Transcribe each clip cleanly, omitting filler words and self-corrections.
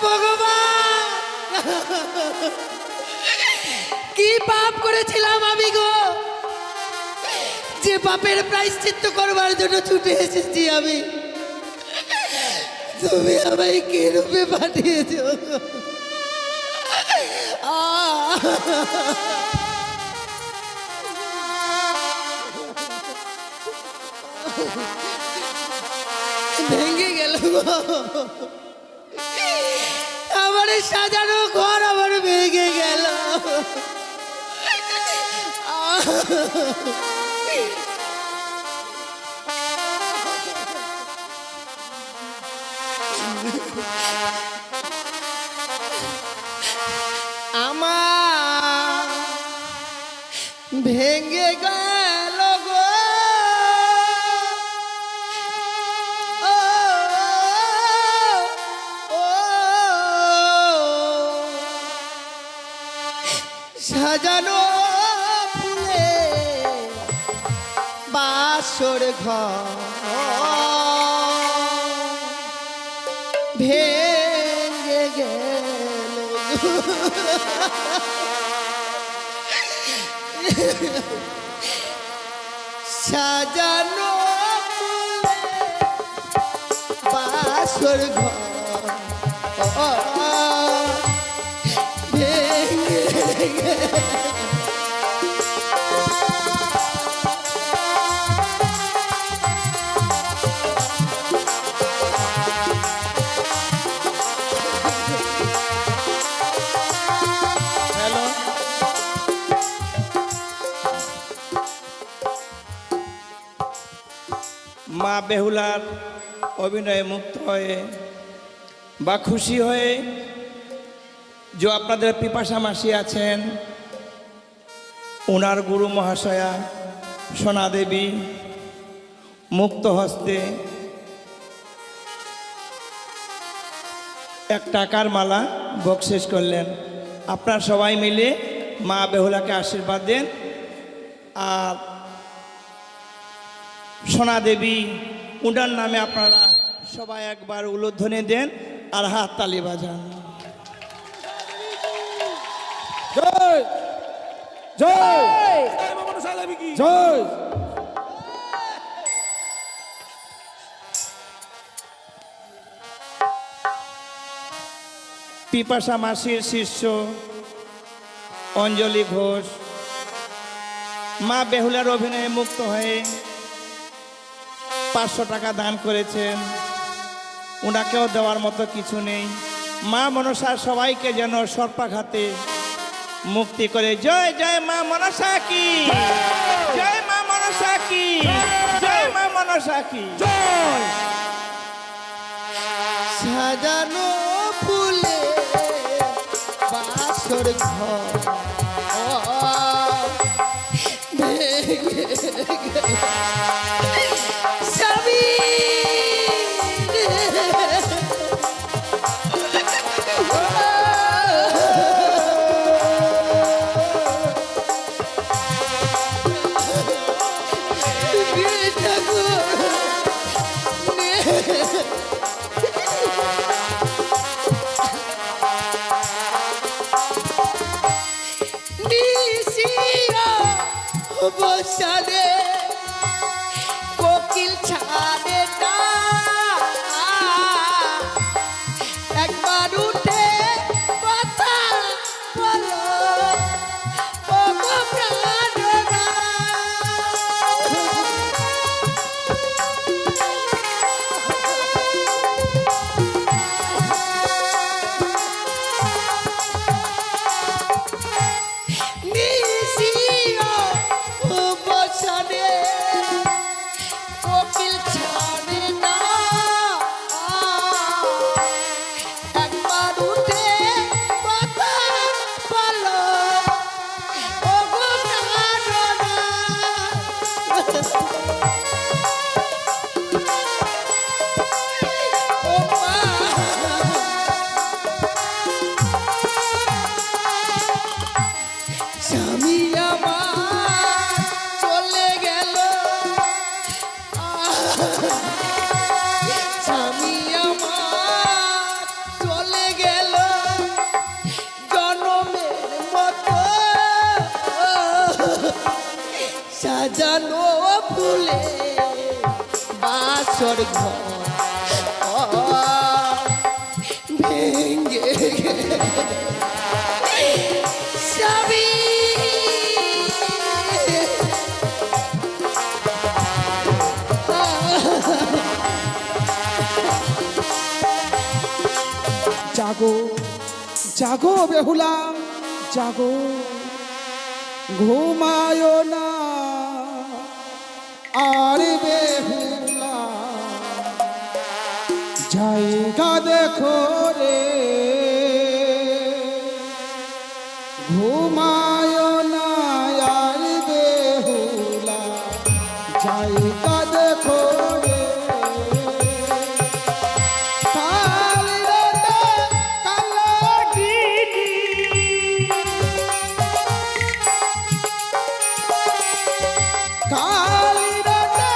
ভগবান, কি পাপ করেছিলাম আমি গো, যে পাপের প্রায়শ্চিত্ত করবার জন্য ছুটে এসেছি আমি, তুমি আমায় কি রূপে পাঠিয়েছ? ভেঙে গেল আমার সাজানো ঘর, আমার ভেঙে গেল। আমার ভেঙে গেল গো, ও ও সাজানো ফুলে বাসর ঘর ভেঙে গেল। সাজানো ফুলে বাসর ঘর ভেঙে গেল। মা বেহুলার অভিনয়ে মুক্ত হয়ে বা খুশি হয়ে যে আপনাদের পিপাসা মাসি আছেন, ওনার গুরু মহাশয়া সোনা দেবী মুক্ত হস্তে এক টাকার মালা বকশিশ করলেন। আপনারা সবাই মিলে মা বেহুলাকে আশীর্বাদ দেন আর সোনা দেবী উনার নামে আপনারা সবাই একবার উলুধ্বনি দেন আর হাত তালি বাজান। জয় জয় জয়। পিপাসা মাসির শিষ্য অঞ্জলি ঘোষ মা বেহুলার অভিনয়ে মুক্ত হয়ে 500 টাকা দান করেছেন। ওনাকেও দেওয়ার মতো কিছু নেই। মা মনসা সবাইকে যেন সর্পাঘাতে মুক্তি করে। জয় জয় মা মনসা কি, জয় মা মনসা কি, জয় মা মনসা কি জয়। সাজানো ফুলে বাসর ঘর ভেঙে গেল। বসালে কোকিল ছাড়ে না, একবার উঠে কথা বলো ও গো প্রাণনা। নিশিও বসালে সাজানো ফুলে বাসর ঘর ভেঙ্গে সবই জাগো জাগো বেহুলা জাগো ঘুমায় না আর বেহুলা জায়গা দেখো রে ঘুমায় না আর বেহুলা জায়গা দেখো রে কাল রাতে কালাগিনি কাল রাতে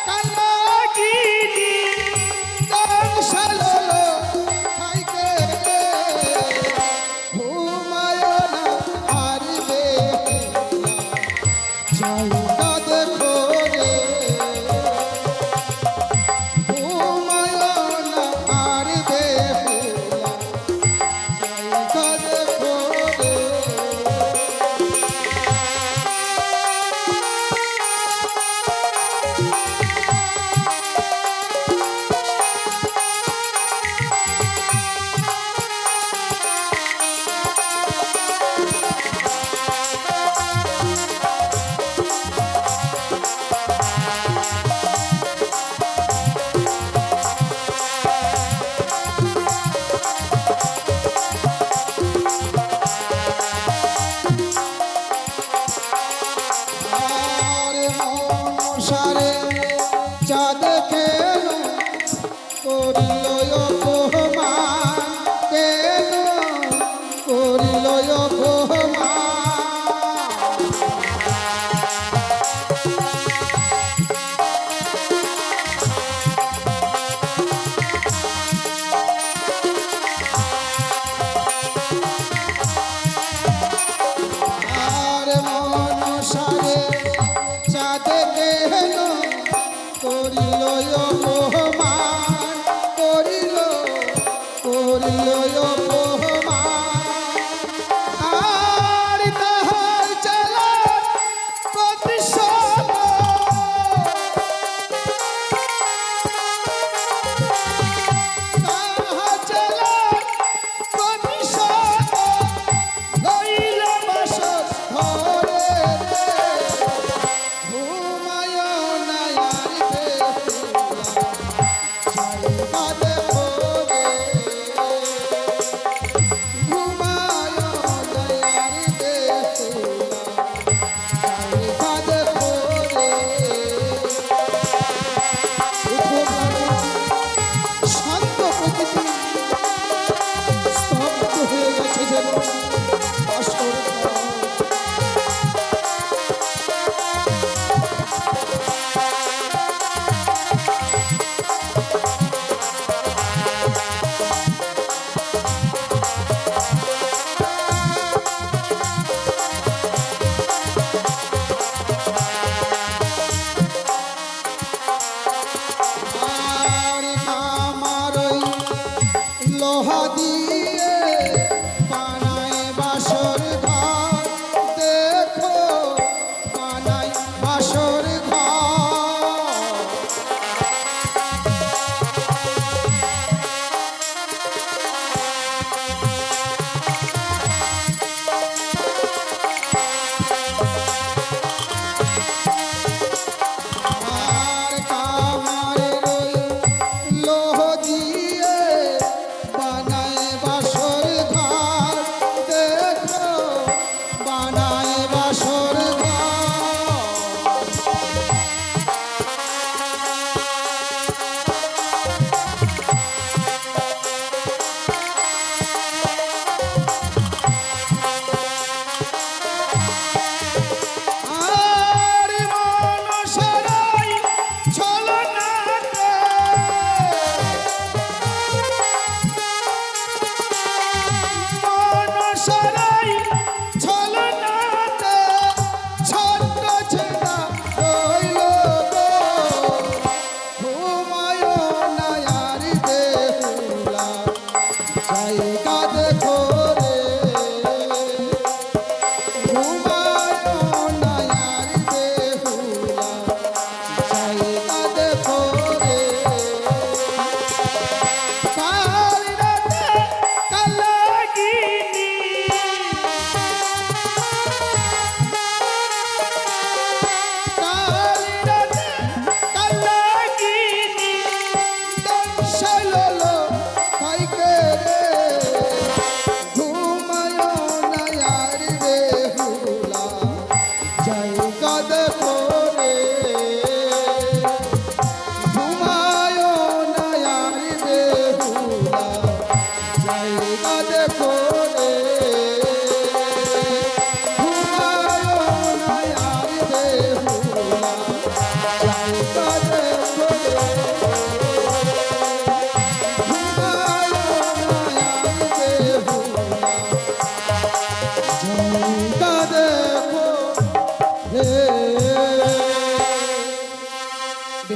কালাগিনি দংশালো খাইকে ঘুমায় না আর বেহুলা জায়গা দেখো রে ঘুমায় না আর বেহুলা জায়গা দেখো রে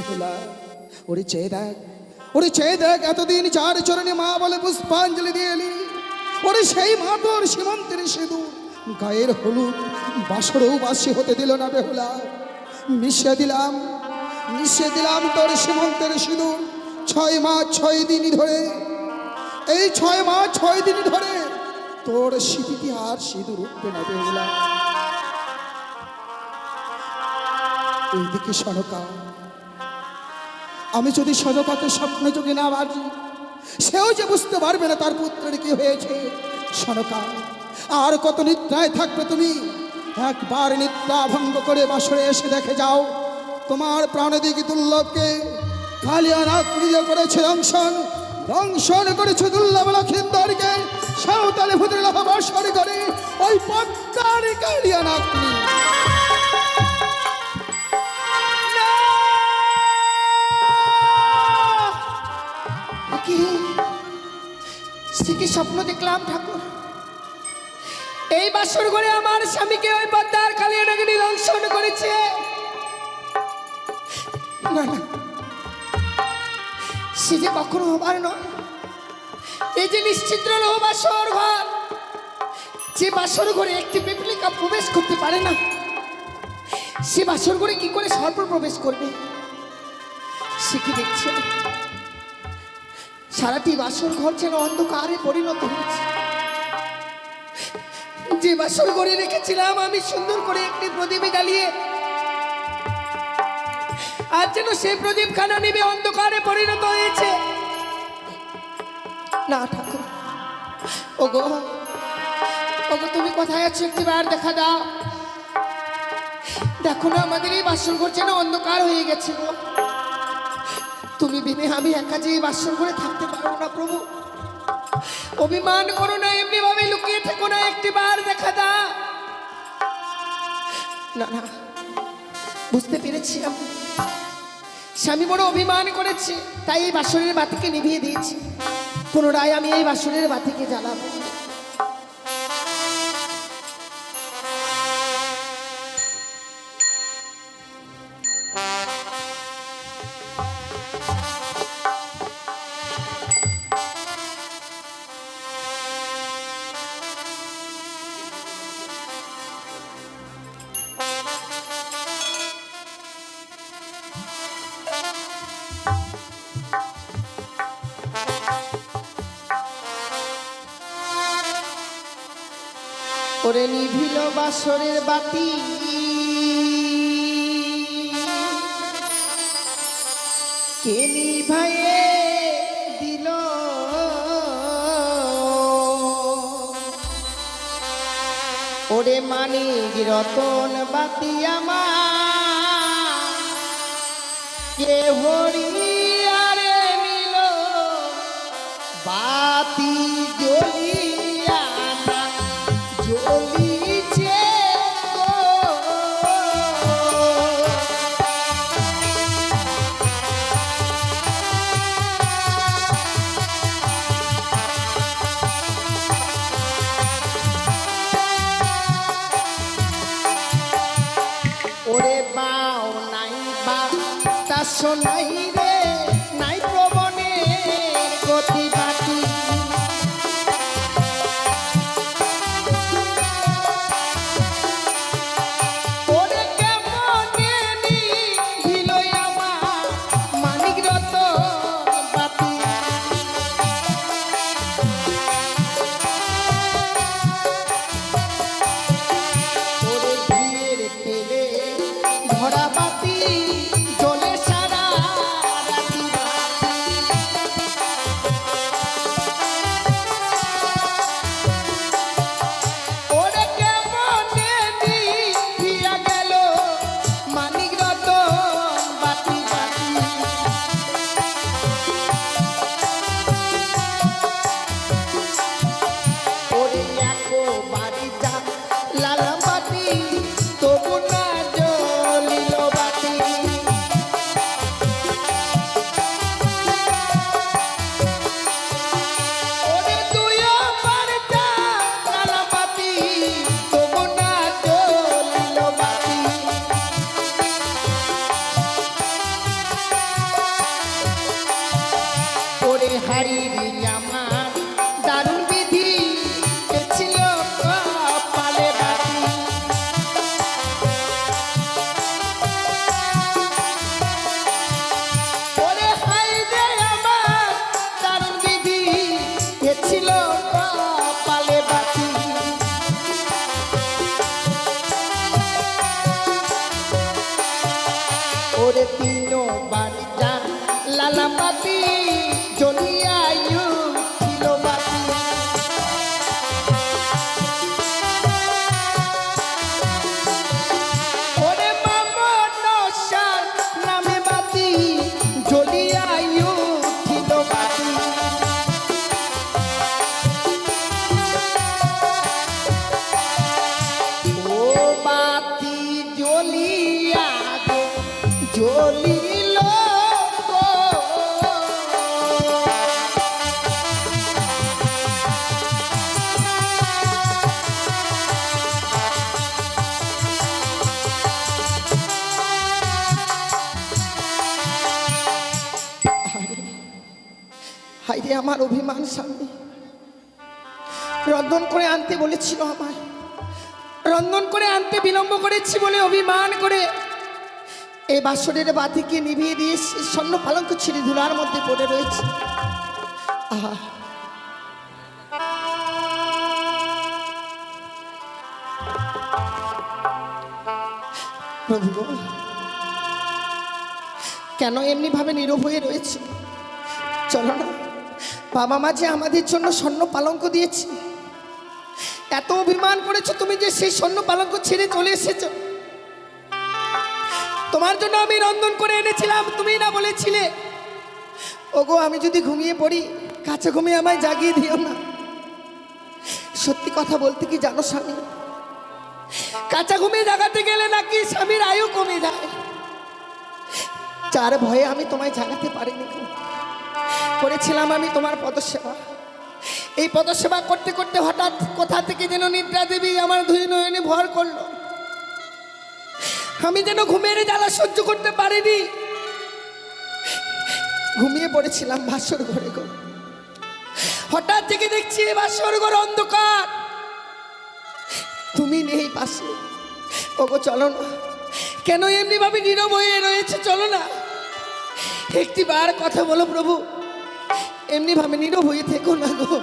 বেহুলা, ওরে চেয়ে দেখ, ওরে চেয়ে দেখ, এতদিন যার চরণে মা বলে পুষ্পাঞ্জলি দিয়ে এলি, ওরে সেই মা তোর সীমন্তের সিঁদুর গায়ের হলুদ বাসরেও বাসি হতে দিল না বেহুলা। মিশিয়ে দিলাম তোর সীমন্তের সিঁদুর 6 মাস 6 দিন ধরে। এই 6 মাস 6 দিন ধরে তোর স্মৃতিতে আর সিঁদুর উঠবে না বেহুলা। এইদিকে সনকা, আমি যদি সনকাকে স্বপ্ন যোগে না বাজি, সেও যে বুঝতে পারবে না তার পুত্রের কি হয়েছে। সনকা, আর কত নিদ্রায় থাকবে তুমি? একবার নিদ্রা ভঙ্গ করে বাসরে এসে দেখে যাও, তোমার প্রাণদিকে দুর্লভকে কালিয়ানাকৃত করেছে দংশন করেছে দুর্লভ লক্ষিন্দরকে সাঁওতালে ভূতের বাসর করে ওই পদ্মার কালিয়ানাকৃতি। কি স্বপ্ন দেখলাম ঠাকুর? এই বাসর ঘরে আমার স্বামীকে ওই পদ্মার কালিয়ানাগিনী দংশন করেছে। না না, সে যে কখনো হবার নয়। এই যে নিশ্চিত্র লোহ বাসর ঘর, যে বাসর ঘরে একটি পিপলিকা প্রবেশ করতে পারে না, সে বাসর ঘরে কি করে সর্প প্রবেশ করবে? সে কি দেখছে? সারাটি বাসর ঘর যেন অন্ধকারে পরিণত হয়েছে। যে বাসর ঘরে রেখেছিলাম আমি সুন্দর করে একটি প্রদীপে জ্বালিয়ে, আর যেন সেই প্রদীপ খানা নিবে অন্ধকারে পরিণত হয়েছে। না ঠাকুর, ওগো ওগো, তুমি কোথায় আছো? একটিবার দেখা দাও। দেখো না, আমাদের এই বাসর ঘর যেন অন্ধকার হয়ে গেছে গো। তুমি বিনে আমি একা যে বাসর ঘরে থাকতে পারবো না প্রভু। অভিমান করো না, এমনি ভাবে লুকিয়ে থেকো না, একটিবার দেখা দাও। না না, বুঝতে পেরেছি আমি, স্বামী বড় অভিমান করেছে, তাই এই বাসরের বাতিকে নিভিয়ে দিয়েছি। পুনরায় আমি এই বাসরের বাতিকে জ্বালাবো। ওরে নিভিল বাসরের বাতি, কে নিভাইয়ে দিল? ওরে মানিক রতন বাতি আমার কে হরিয়ারে নিল? বাতি জ্বলিয়া জ্বলিছে ওরে বাও নাই বা তা শোনাই রে, নাই প্রবণের গতি বাটি। ওরে কেমনে নিভিল আমার মানিক রতন বাতি। ওরে ঘিয়ের তেলে ভরা বাতি জ্বলে সারা রাতি। হারি রে আমার দারুণ বিধি এ ছিল কপালে বাতি। ওরে হাই রে আমার দারুণ বিধি এ ছিল কপালে বাতি। ওরে তিনো বাড়িটা লালাপাতি জ্বলিয়া ছিল বাতি। ওরে মামনসার নামে বাতি জ্বলিয়া ছিল বাতি। ও বাতি জ্বলিয়া জ্বলিল গো। হাইরে আমার অভিমান স্বামী, রন্ধন করে আনতে বলেছিল আমায়, রন্ধন করে আনতে বিলম্ব করেছি বলে অভিমান করে এই বাসরের বাতিকে নিভিয়ে দিয়ে স্বর্ণ পালঙ্ক ছিঁড়ে ধুলার মধ্যে পড়ে রয়েছে। আহা, প্রভু গো, কেন এমনি ভাবে নীরব হয়ে রয়েছে? চলো না, বাবা মা যে আমাদের জন্য স্বর্ণ পালঙ্ক দিয়েছে, এত অভিমান করেছো তুমি যে সেই স্বর্ণ পালঙ্ক ছেড়ে চলে এসেছো। তোমার জন্য আমি রন্ধন করে এনেছিলাম, তুমি না বলেছিলে ওগো আমি যদি ঘুমিয়ে পড়ি কাছে ঘুমিয়ে আমায় জাগিয়ে দিও না। সত্যি কথা বলতে কি জানো স্বামী, কাঁচা ঘুমিয়ে জাগাতে গেলে নাকি স্বামীর আয়ু কমে যায়। যার ভয়ে আমি তোমায় জাগাতে পারিনি। করেছিলাম আমি তোমার পদসেবা, এই পদসেবা করতে করতে হঠাৎ কোথা থেকে যেন নিদ্রা দেবী আমার দুই নয়নে ভর করলো। আমি যেন ঘুমের জ্বালা সহ্য করতে পারিনি, ঘুমিয়ে পড়েছিলাম বাসর ঘরে গো। হঠাৎ থেকে দেখছি বাসর ঘর অন্ধকার, তুমি নেই পাশে। ওগো চলো না, কেন এমনি ভাবে নীরব হয়ে রয়েছে? চলো না, একটি বার কথা বলো প্রভু, এমনি ভাবে নীরব হয়ে থেকো না গো।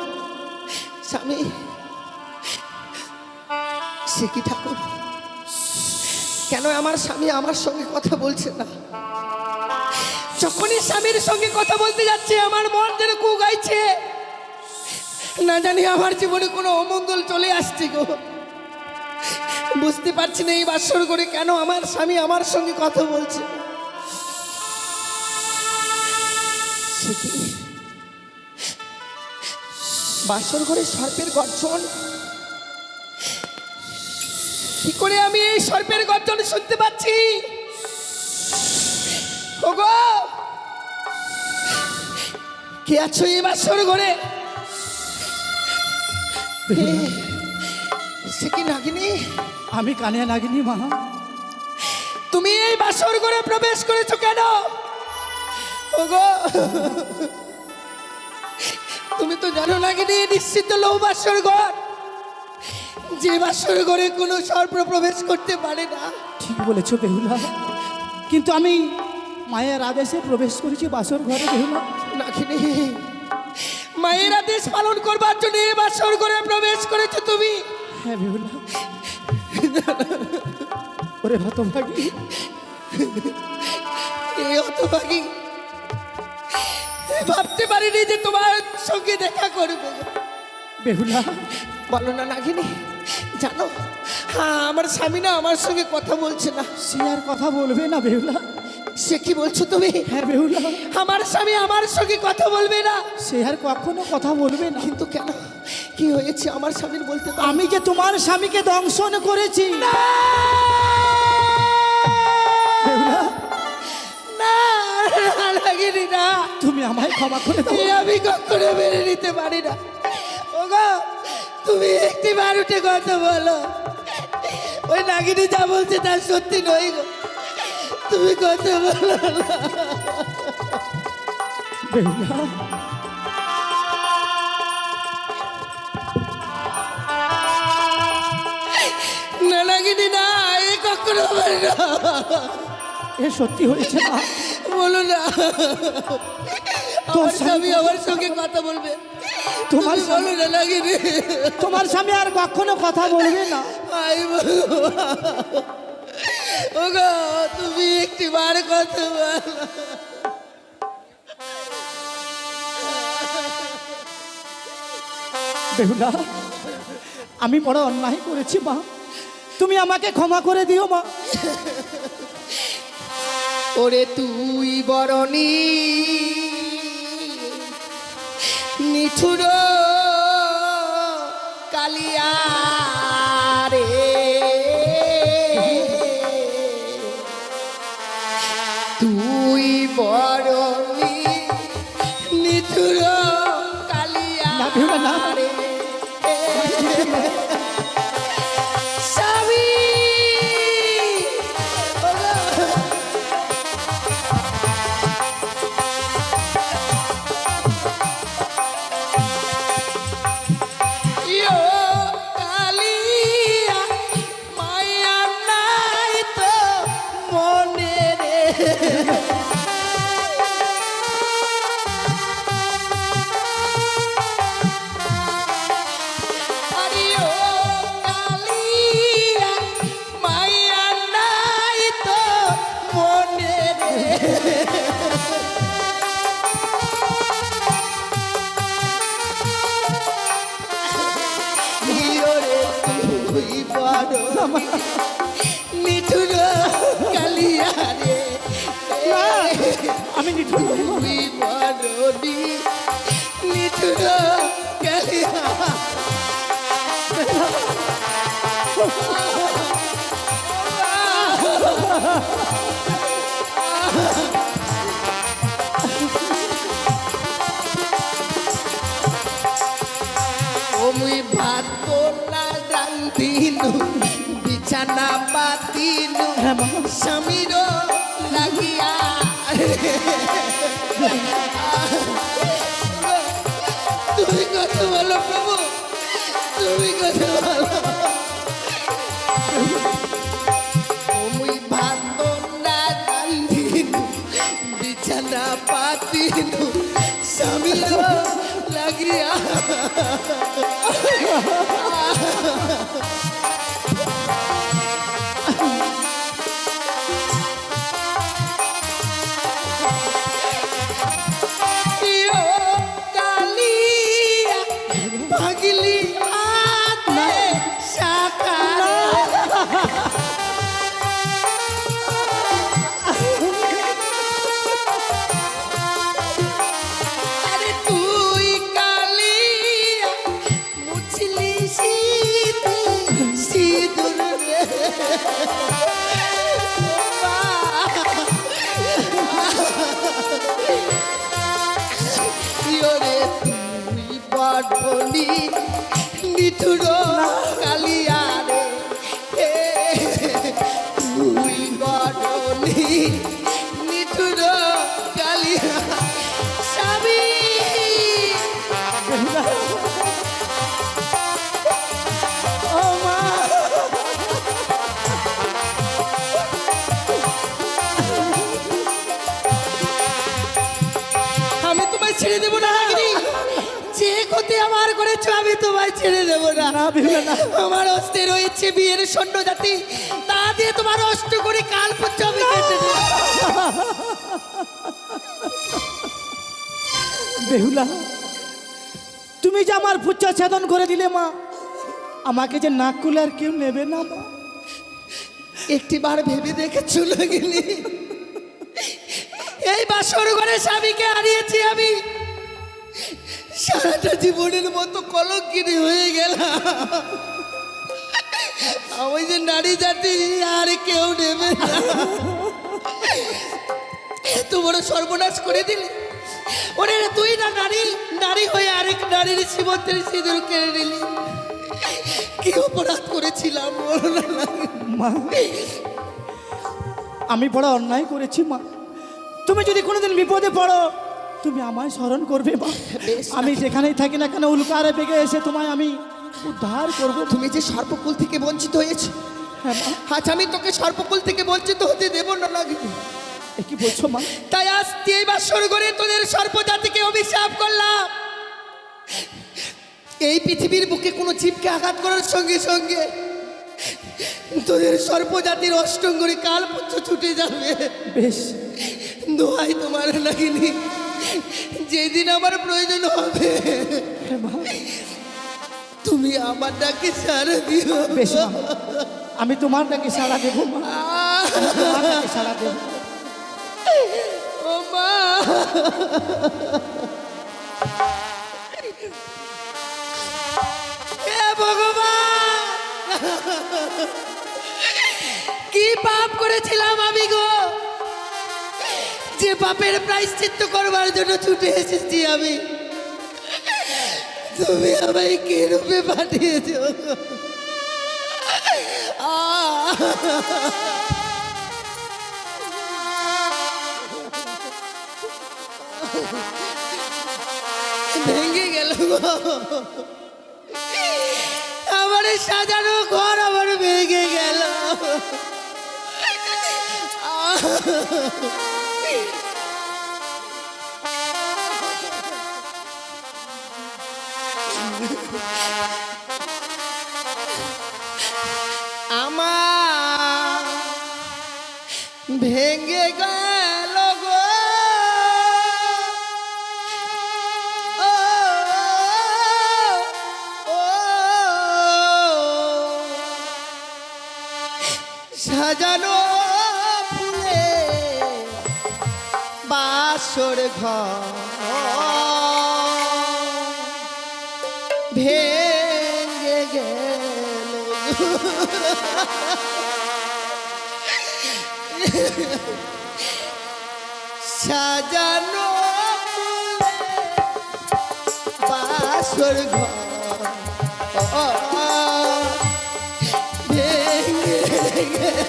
স্বামী, সে কি ঠাকুর, কেন আমার স্বামী আমার সঙ্গে কথা বলছে না? যখনই স্বামীর সঙ্গে কথা বলতে যাচ্ছে আমার মন যেন কু গাইছে, না জানি আমার জীবনে কোনো অমঙ্গল চলে আসছে গো। বুঝতে পারছি না এই বাসর করে কেন আমার স্বামী আমার সঙ্গে কথা বলছে। বাসর ঘরে সর্পের গর্জন, কি করে আমি এই সর্পের গর্জন শুনতে পাচ্ছি? ওগো কে আছো এই বাসর ঘরে? সে কি নাগিনী? আমি কানে নাগিনী মা। তুমি এই বাসর ঘরে প্রবেশ করেছো কেন? ওগো তুমি তো জানো নাগিনী নিশ্চিত লৌ বাসর ঘর, যে বাসর ঘরে কোনো সর্প প্রবেশ করতে পারে না। ঠিক বলেছো বেহুলা, কিন্তু আমি মায়ের আদেশে প্রবেশ করেছি বাসর ঘরে বেহুলা। নাগিনী, মায়ের আদেশ পালন করবার জন্য এই বাসর ঘরে প্রবেশ করেছো তুমি? হ্যাঁ বেহুলা। ওরে হতভাগী, এই হতভাগী, ভাবতে পারিনি যে তোমার সঙ্গে দেখা করব। বেহুলা বলো না নাগিনী, জানো হ্যাঁ আমার স্বামী না আমার সঙ্গে কথা বলছে না। সে আর কথা বলবে না বেহুলা। সে কি বলছো তুমি? হ্যাঁ বেহুলা, আমার স্বামী আমার সঙ্গে কথা বলবে না? সে আর কখনো কথা বলবে না। কিন্তু কেন, কি হয়েছে আমার স্বামীর বলতে পারো? আমি যে তোমার স্বামীকে দংশন করেছি। বেহুলা, না নাগিনী না, তুমি আমায় ক্ষমা করে দাও। আমি কখনো মেনে নিতে পারি না। ওগো তুমি একটি বার উঠে কথা বলো, ওই নাগিনী যা বলছে তা সত্যি নয় গো, তুমি কথা বলো না। বেহুলা, নাগিনি না, এ কখনো হবে না। এ সত্যি হয়েছে মা? বলো না, তোর আমার স্বামী আমার সঙ্গে কথা বলবে। তোমার তুমি বলো না নাগিনি। তোমার স্বামী আর কখনো কথা বলবে না? আই ওগো, তুমি একটি বার কথা বলো। বেহুলা, আমি বড় অন্যায় করেছি মা, তুমি আমাকে ক্ষমা করে দিও মা। ওরে তুই বরণী নিঠুর কালিয়া রে, তুই বরণী নিঠুর কালিয়া না বেহুলা, না। রে। স্বামী, ইয়ো কালিয়া মায়া নাই তো মনে রে। আরে ও কালিয়া মায়া নাই তো মনে রে। ইয়োরে তুই বড় নিঠুর কালিয়া রে, না, আমি নিঠুর নই মা। তুই বড় নিঠুর কালিয়া। ও মুই ভাত কোলা রান্ধিনু, বিছানা পাতিনু, হ্যাঁ মা। স্বামীর লাগিয়া। তুমি কথা বলো প্রভু, তুমি কথা বলো। ও মুই ভাত কোলা রান্ধিনু, বিছানা পাতিনু, স্বামীর লাগিয়া। ইয়ো কালিয়া ভাগিলি হাতে সাকারে। আরে তুই কালিয়া মুছলি সিঁদুর রে। ও মা, ইয়োরে তুই বড়নি নিঠুর কালিয়া রে, তুই বড়নি নিঠুর কালিয়া। স্বামী, ও মা, আমি তোমায় ছেড়ে দেবো না নাগিনী। যে ক্ষতি আমার করেছো আমি তোমায় ছেড়ে দেবো না। না বেহুলা, না। আমার অস্তে রয়েছে বিয়ের সৈন্য জাতি, তা দিয়ে তোমার অষ্ট করে কাল পুত্র আমি কেটে দেবো। বেহুলা, তুমি যে আমার পুচ্ছা ছেদন করে দিলে মা, আমাকে যে নাক কুলে আর কেউ নেবে না মা। একটিবার ভেবে দেখেছো নাগিনী, এই বাসর ঘরে স্বামীকে হারিয়েছি আমি, সারাটা জীবনের মতো কলঙ্কিনী হয়ে গেলাম। আমি যে নারী জাতি আর কেউ নেবে না। এত বড় সর্বনাশ করে দিলে। ওরে তুই না নারী, নারী হয়ে আরেক নারীর সীমন্তের সিঁদুর কেড়ে নিলি। কি অপরাধ করেছিলাম বলো না নারী? মা, আমি বড় অন্যায় করেছি মা। তুমি যদি কোনোদিন বিপদে পড়ো, তুমি আমায় স্মরণ করবে মা। বেশ, আমি যেখানেই থাকি না কেন উল্কারে বেগে এসে তোমায় আমি উদ্ধার করব। তুমি যে সর্বকুল থেকে বঞ্চিত হয়েছো, আজ আমি তোকে সর্পকুল থেকে বঞ্চিত হতে দেব না নাগিনী। এ কি বলছো মা? তাই আজ এই বাসর করে তোদের সর্পজাতিকে অভিশাপ করলাম। এই পৃথিবীর বুকে কোনো জীবকে আঘাত করার সঙ্গে সঙ্গে তোদের সর্পজাতির অষ্টঙ্গরে কাল পুত্র ছুটে যাবে। বেশ, দোহাই তোমার নাগিনী, যেদিন আমার প্রয়োজন হবে তুমি আমার ডাকে সাড়া দিও। বেশ মা, আমি তোমার ডাকে সাড়া দেবো মা, তোমার ডাকে সাড়া দেবো। ও মা, হে ভগবান, কি পাপ করেছিলাম আমি গো, যে পাপের প্রায়শ্চিত্ত করবার জন্য ছুটে এসেছি আমি। তুমি আমায় কে রূপে পাঠিয়েছ? ভেঙে গেল গো, আমার সাজানো ঘর আমার ভেঙে গেল। আমার ভেঙে গেল গো, ও, ও, সাজানো ফুলে বাসর ঘর ভেঙে গেল সাজানো ফুলে বাসর ঘর ভেঙে গেল।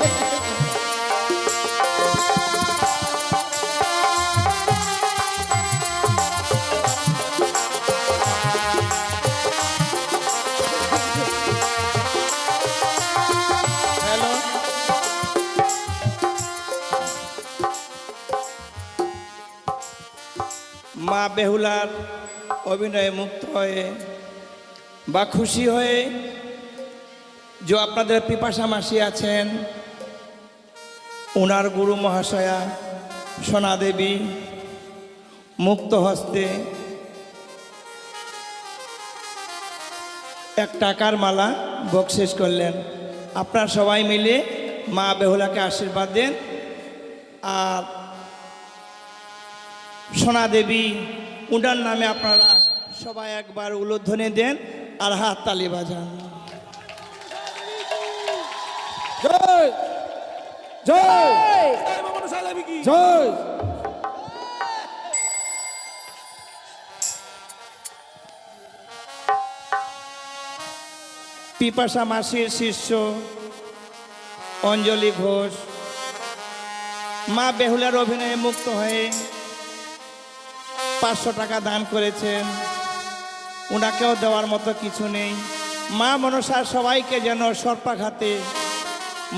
হ্যালো, মা বেহুলার অভিনয়ে মুক্ত হয়ে বা খুশি হয়ে যে আপনাদের পিপাসা মাসি আছেন, ওনার গুরু মহাশয়া সোনা দেবী মুক্ত হস্তে এক টাকার মালা বকশিস করলেন। আপনারা সবাই মিলে মা বেহুলাকে আশীর্বাদ দেন। আর সোনা দেবী উনার নামে আপনারা সবাই একবার উলুধ্বনি দেন আর হাত তালি বাজান। জয় জয় জয়। পিপাসা মাসির শিষ্য অঞ্জলি ঘোষ মা বেহুলার অভিনয়ে মুক্ত হয়ে 500 টাকা দান করেছেন। ওনাকেও দেওয়ার মতো কিছু নেই। মা মনসা সবাইকে যেন সর্পাঘাতে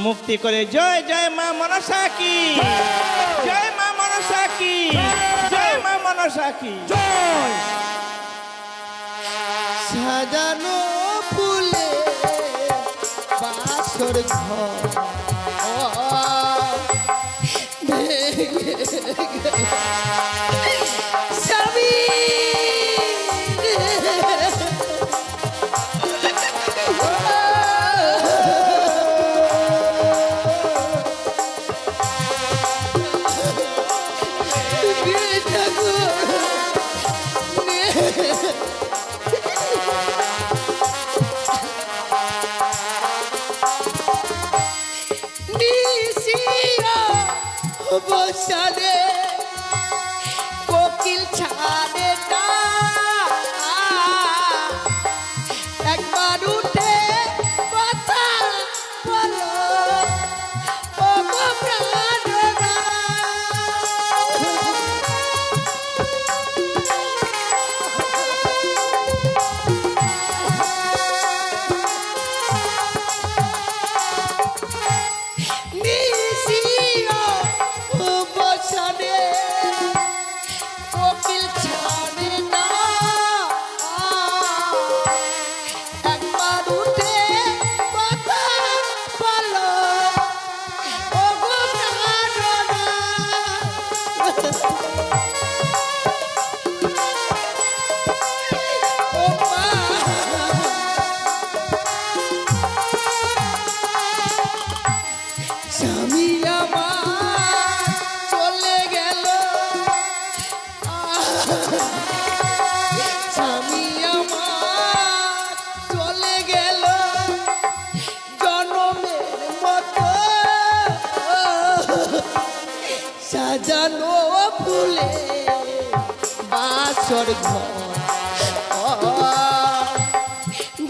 মুক্তি করে। জয় জয় মা মনসা কি, জয় মা মনসা কি, জয় মা মনসা কি জয়। সাজানো ফুলে বাসর ঘর ভেঙে গেল। স্বামী বসালে কোকিল ছাড়ে না, একবার উঠে কথা বলো ও গো প্রাণনা। সাজানো ফুলে বাসর ঘর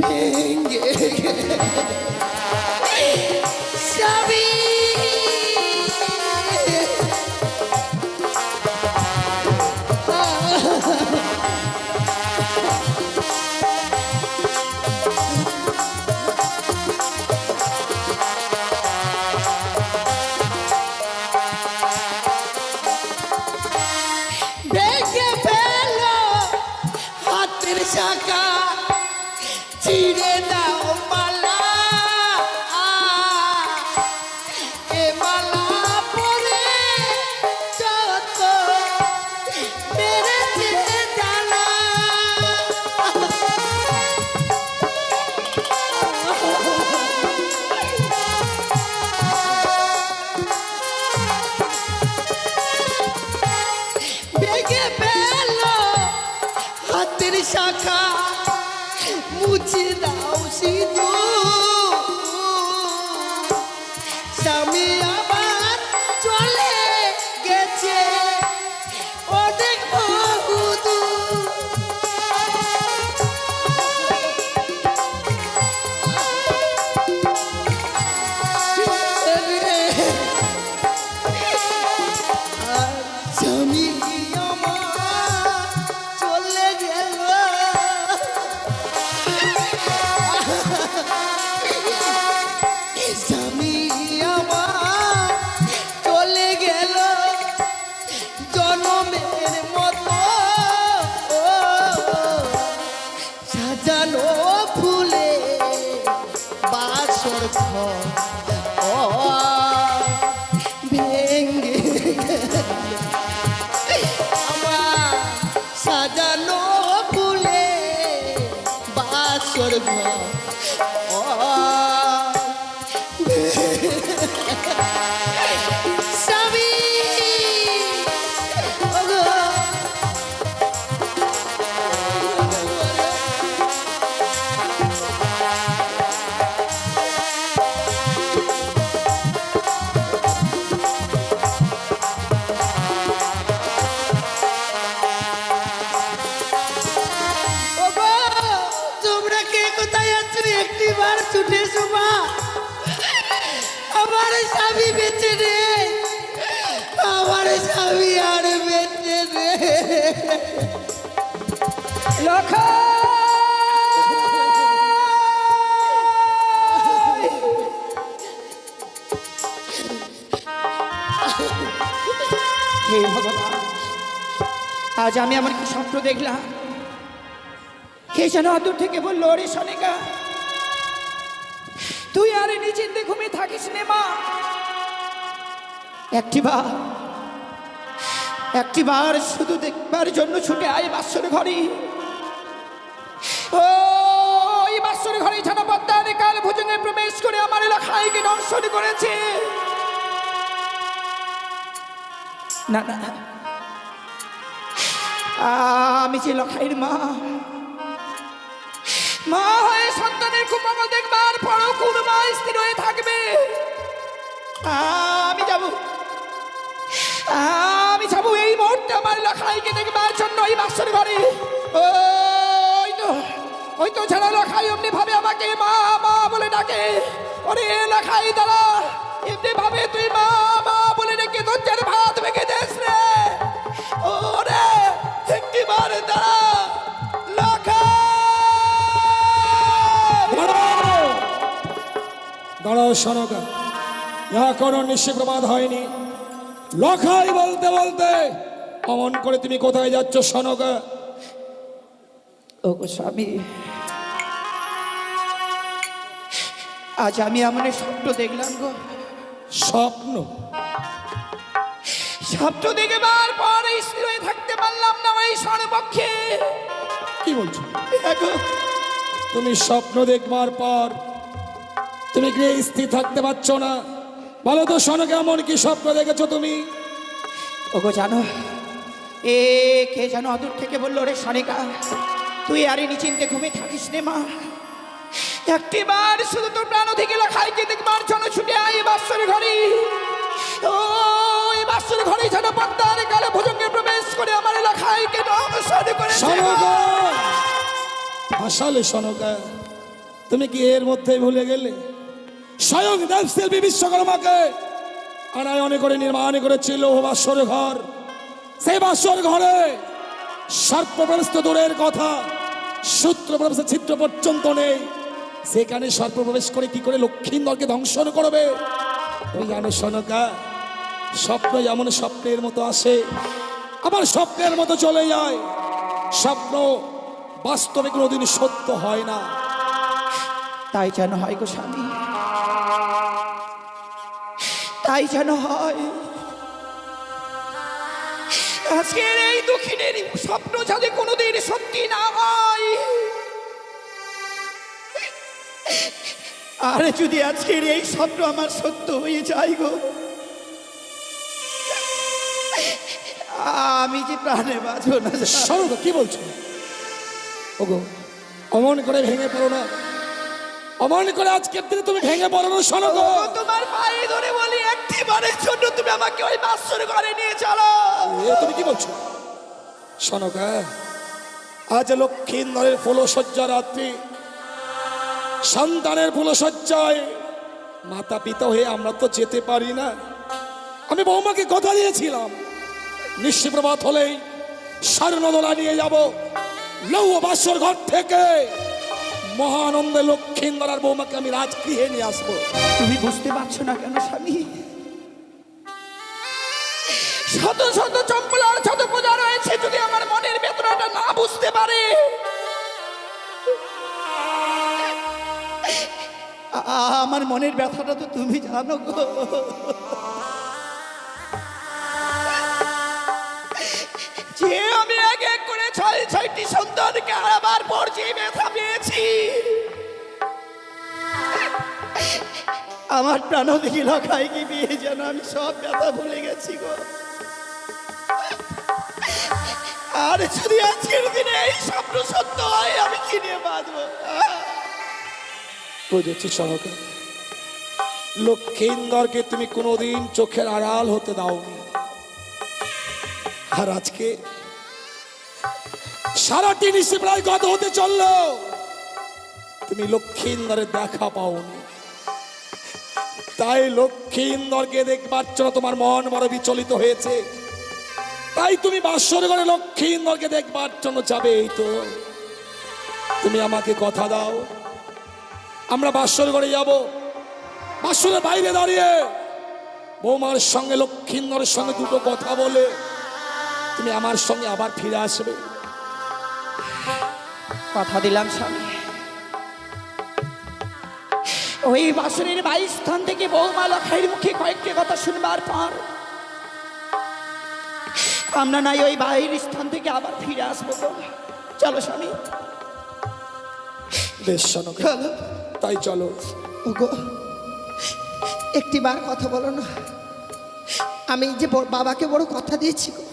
ভেঙ্গে সবই ভেঙে ফেল হাতের শাখা চিড়ে দাও মালা এ মালা পরে যত মেরেছে জ্বালা ভেঙে ফেল হাতের শাখা মুছে দাও সিধু স্বামী আবার চলে গেছে অনেক বহুদূর আর স্বামী আমার চলে গেল স্বামী আমার চলে গেল জনমের মতো সাজানো ফুলে বাসর ঘর ভেঙ্গে আমার সাজানো ফুলে বাসর ঘর স্বামী ওগো ওগো তোমরা কে কোথায় আছো একটিবার ছুটে এসো মা আমার স্বামী বেঁচে নেই আমার স্বামী আর বেঁচে নেই হে ভগবান, আজ আমি আমার কি স্বপ্ন দেখলাম। কে যেন দূর থেকে বললো, ওরে সনিকা তুই আর নিচিন্তে ঘুমিয়ে থাকিস নে মা, একটিবার শুধু দেখবার জন্য ছুটে আয় বাসর ঘরে। ওই বাসর ঘরে যেন পদ্মারে কাল ভোজনে প্রবেশ করে আমার এলাকায়কে দর্শন করেছে। না না, আমি যে লখাইয়ের মা, মা হয়ে সন্তানের কুমঙ্গল দেখবার পরও কোন মা স্থির হয়ে থাকবে? আমি যাব এই মুহূর্তে আমার লখাইকে দেখবার জন্য এই বাসর ঘরে। ওই তো ছাড়া লখাই এমনি ভাবে আমাকে মা মা বলে ডাকে। ওরে লখাই দাঁড়া, এমনি ভাবে তুই মা মা বলে ডেকে দরজার ভাত ভেঙে দেস রে। ওরে একটিবার দাঁড়া দাঁড়াও সনকা, এখনো নিশিপ্রমাদ হয়নি। লখাই বলতে বলতে অমন করে তুমি কোথায় যাচ্ছ সনকা? ও গো স্বামী, আজ আমি এমন স্বপ্ন দেখলাম গো। স্বপ্ন? স্বপ্ন দেখবার পর স্থির হয়ে থাকতে পারলাম না ওই সর্বপক্ষে। কি বলছো? দেখো, তুমি স্বপ্ন দেখবার পর তুমি কি স্থির থাকতে পারছো না? বলো তো সনকা, এমন কি স্বপ্ন দেখেছো তুমি? ওগো জানো, এ কে যেন অদূর থেকে বললো, রে সনিকা তুই আরে নিচিন্তে ঘুমিয়ে থাকিস নে মা, একটিবার শুধু তোর প্রাণ থেকে লখাইকে দেখবার জন্য ছুটে আয় বাসর ঘরে। ও এই বাসর ঘরে যেন পদ্মার কালে ভুজঙ্গে প্রবেশ করে আমার এলাকায় কেন অবসাদ করেছে সনকা আসলে সনকা তুমি কি এর মধ্যেই ভুলে গেলে স্বয়ং দেবশিল্পী বিশ্বকর্মাকে আনায়নে করে নির্মাণ করেছিল বাসর ঘর। সেই বাসর ঘরে সর্প প্রবেশ তো দূরের কথা, সূত্র প্রবেশের ছিদ্র পর্যন্ত নেই। সেখানে সর্প প্রবেশ করে কি করে লক্ষ্মীন্দরকে ধ্বংসন করবে? তুমি জানো সনকা, স্বপ্ন যেমন স্বপ্নের মতো আসে আবার স্বপ্নের মতো চলে যায়। স্বপ্ন বাস্তবে কোনোদিন সত্য হয় না। তাই যেন হয় গো স্বামী, তাই যেন হয়। আজকের এই দুঃখিনের স্বপ্ন যাতে কোনোদিন সত্যি না হয়। আর যদি আজকের এই স্বপ্ন আমার সত্য হয়ে যায় গো, আমি যে প্রাণে বাঁচব না। সরো, কি বলছো? ওগো, অমন করে ভেঙে পড়ো না, অমন করে আজকের দিনে তুমি ভেঙে পড়ো না। শোনো গো, তোমার পায়ে ধরে বলি, একটিবারের জন্য তুমি আমাকে ওই বাসর ঘরে নিয়ে চলো। তুমি কি বলছো? শোনো গা, আজ লক্ষ্মীন্দরের ফুলশয্যা রাত্রি, সন্তানের ফুলশয্যায় মাতা পিতা হয়ে আমরা তো যেতে পারি না। আমি বৌমাকে কথা দিয়েছিলাম, নিশিপ্রভাত হলেই স্বর্ণদোলা নিয়ে যাব লৌহ বাসর ঘর থেকে। মহানন্দে লক্ষ্মীন্দর আর বৌমাকে আমি রাজগৃহে নিয়ে আসবো। তুমি বুঝতে পারছো না কেন স্বামী? শত শত চম্পলার শত পূজা রয়েছে, যদি আমার মনের বেদনাটা না বুঝতে পারে, আমার মনের ব্যথাটা তো তুমি জানো গো। যে আমি এক এক করে ছয়টি সন্তানকে হারাবার পর যে ব্যথা পেয়েছি, আমার প্রাণ দেখি লখাই কি বিয়ে যেন আমি সব ব্যথা ভুলে গেছি গো। আর যদি আজকের দিনে এই স্বপ্ন সত্য হয়, আমি কি নিয়ে বাঁচবো? বুঝেছি সহকার, লক্ষ্মীন্দরকে তুমি কোনোদিন চোখের আড়াল হতে দাওনি। আর আজকে সারাটি নিশি প্রায় গত হতে চলল, তুমি লক্ষ্মীন্দরের দেখা পাওনি। তাই লক্ষ্মীন্দরকে দেখবার জন্য তোমার মন বড় বিচলিত হয়েছে। তাই তুমি বাসর ঘরে লক্ষ্মীন্দরকে দেখবার জন্য যাবে। এই তো তুমি আমাকে কথা দাও, আমরা বাসর ঘরে যাব। বাসরের বাইরে দাঁড়িয়ে বৌমার সঙ্গে লক্ষ্মীন্দরের সঙ্গে দুটো কথা বলে তুমি আমার সঙ্গে আবার ফিরে আসবে। কথা দিলাম স্বামী, ওই বাসনের বাড়ির স্থান থেকে বৌমা লখাইয়ের মুখে কয়েকটি কথা শুনবার পর আমরা নাই ওই বাড়ির স্থান থেকে আবার ফিরে আসবো। চলো স্বামী, বেশ সনকা, চলো। তাই চলো। ওগো, একটিবার কথা বলো না। আমি যে বাবাকে বড় কথা দিয়েছি গো,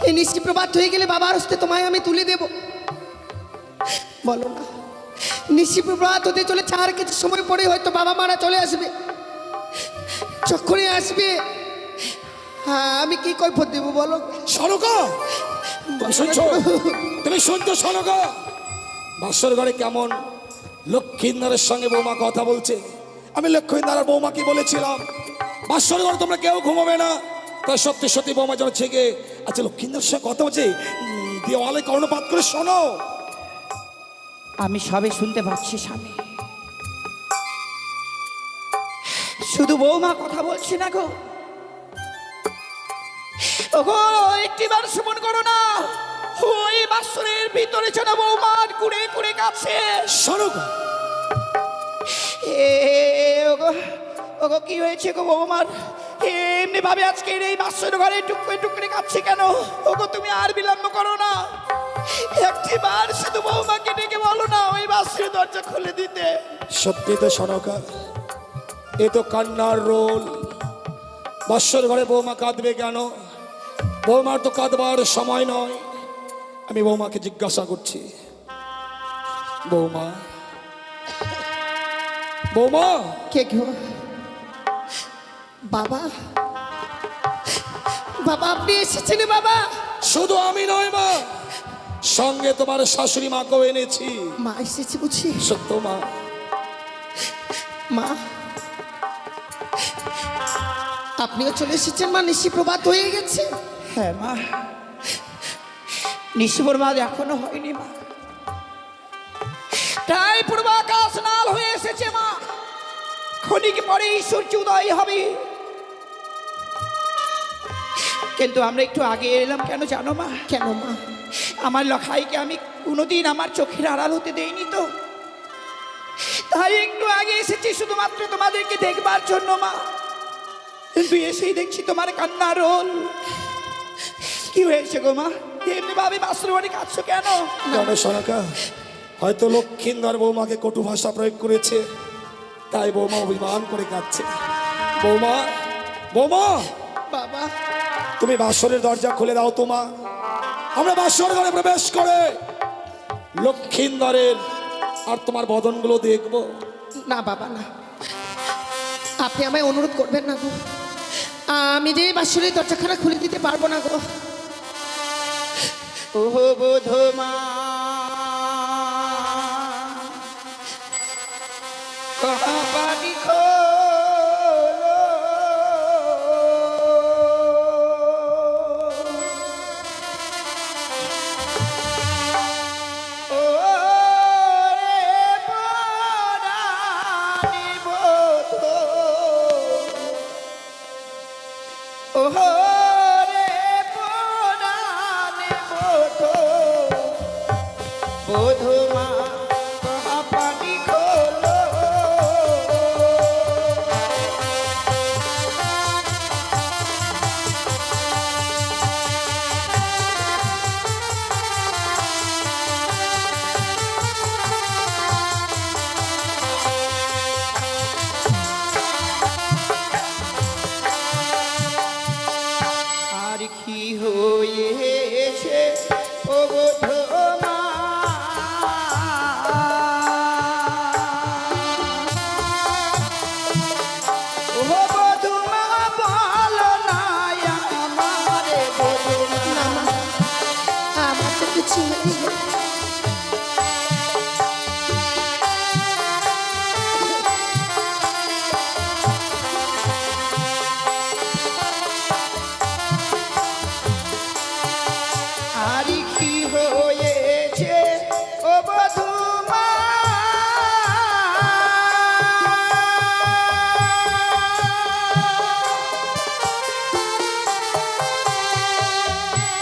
এই নিশিপ্রভাত হয়ে গেলে বাবার হস্তে তোমায় আমি তুলে দেব। বলো না, নিশিপ্রভাত হতে চলে চার কিছু সময় পরে হয়তো বাবা মারা চলে আসবে। যখনই আসবে, হ্যাঁ, আমি কি কৈফত দেবো বলো? সনকা, তুমি শুনছো? তুমি শুনছো সনকা? বাসর ঘরে কেমন লক্ষ্মীন্দরের সঙ্গে বৌমা কথা বলছে। আমি লক্ষ্মীন্দর আর বৌমাকে বলেছিলাম বাসর ঘরে তোমরা কেউ ঘুমাবে না। তাই সত্যি সত্যি বৌমা যেন ছেগে আচ্ছা লক্ষ্মীন্দরের সঙ্গে কথা বলছে, দেওয়ালে কর্ণপাত করে শোনো। আমি সবে শুনতে পাচ্ছি স্বামী, শুধু বৌমা কথা বলছি না গো। ওগো, একটিবার শ্রবণ করো না, ওই বাসরের ভিতরে যেন বৌমার কুড়ে কুড়ে কাছে। সনকা, ওগো ওগো, কি হয়েছে গো বৌমার? এমনি ভাবে আজকের এই বাসর ঘরে টুকরে টুকরে কাচ্ছে কেন? ওগো, তুমি আর বিলম্ব করো না, একটিবার শুধু বৌমাকে ডেকে বলো না ওই বাসের দরজা খুলে দিতে। সত্যি তো সনকা, এ তো কান্নার রোল। বাসর ঘরে বৌমা কাঁদবে কেন? বৌমার তো কাঁদবার সময় নয়। আমি বৌমাকে জিজ্ঞাসা করছি, বৌমা, বৌমা, কে গো? বাবা, বাবা আপনি এসেছেন বাবা? শুধু আমি নয় মা, সঙ্গে তোমার শাশুড়ি মাকেও এনেছি। মা এসেছে বুঝি? সত্য মা। মা আপনিও চলে এসেছেন মা? নিশি প্রভাত হয়ে গেছে। হ্যাঁ মা, নিশিপ্রভাত এখনো হয়নি মা, তাই পূর্বাকাশ লাল হয়ে এসেছে মা। ক্ষণিক পরে সূর্য উদয় হবে, কিন্তু আমরা একটু আগে এলাম কেন জানো মা? কেন মা? আমার লখাইকে আমি কোনোদিন আমার চোখের আড়াল হতে দেইনি তো, তাই একটু আগে এসেছি শুধুমাত্র তোমাদেরকে দেখবার জন্য মা। কিন্তু এসেই দেখছি তোমার কান্নার রোল। কি হয়েছে গো মা? এমনি ভাবে বাসুর বাড়ি কাঁদছো কেন? জানো সনকা, হয়তো লক্ষিন্দর বৌমাকে কটু ভাষা প্রয়োগ করেছে, তাই বৌমা অভিমান করে কাঁদছে। বৌমা, বৌমা, বাবা তুমি বাসরের দরজা খুলে দাও তো মা। আমরা বাসর ঘরে প্রবেশ করে লক্ষিন্দরের আর তোমার বদনগুলো দেখবো। না বাবা না, আপনি আমায় অনুরোধ করবেন না গো। আমি যে বাসুরের দরজাখানা খুলে দিতে পারবো না গো। ওহো বোধমা কহাবাড়ি খোলো, ও রে পরাণী বোধো, ওহো রে পরাণী বোধো, বোধমা কহাবাড়ি খোলো। আর কি হয়েছে ও বোধমা, ও বোধমা বলো না আমারে বোধমা। আমার তো কিছু নেই গো। আর কি হয়েছে ও বধূমা,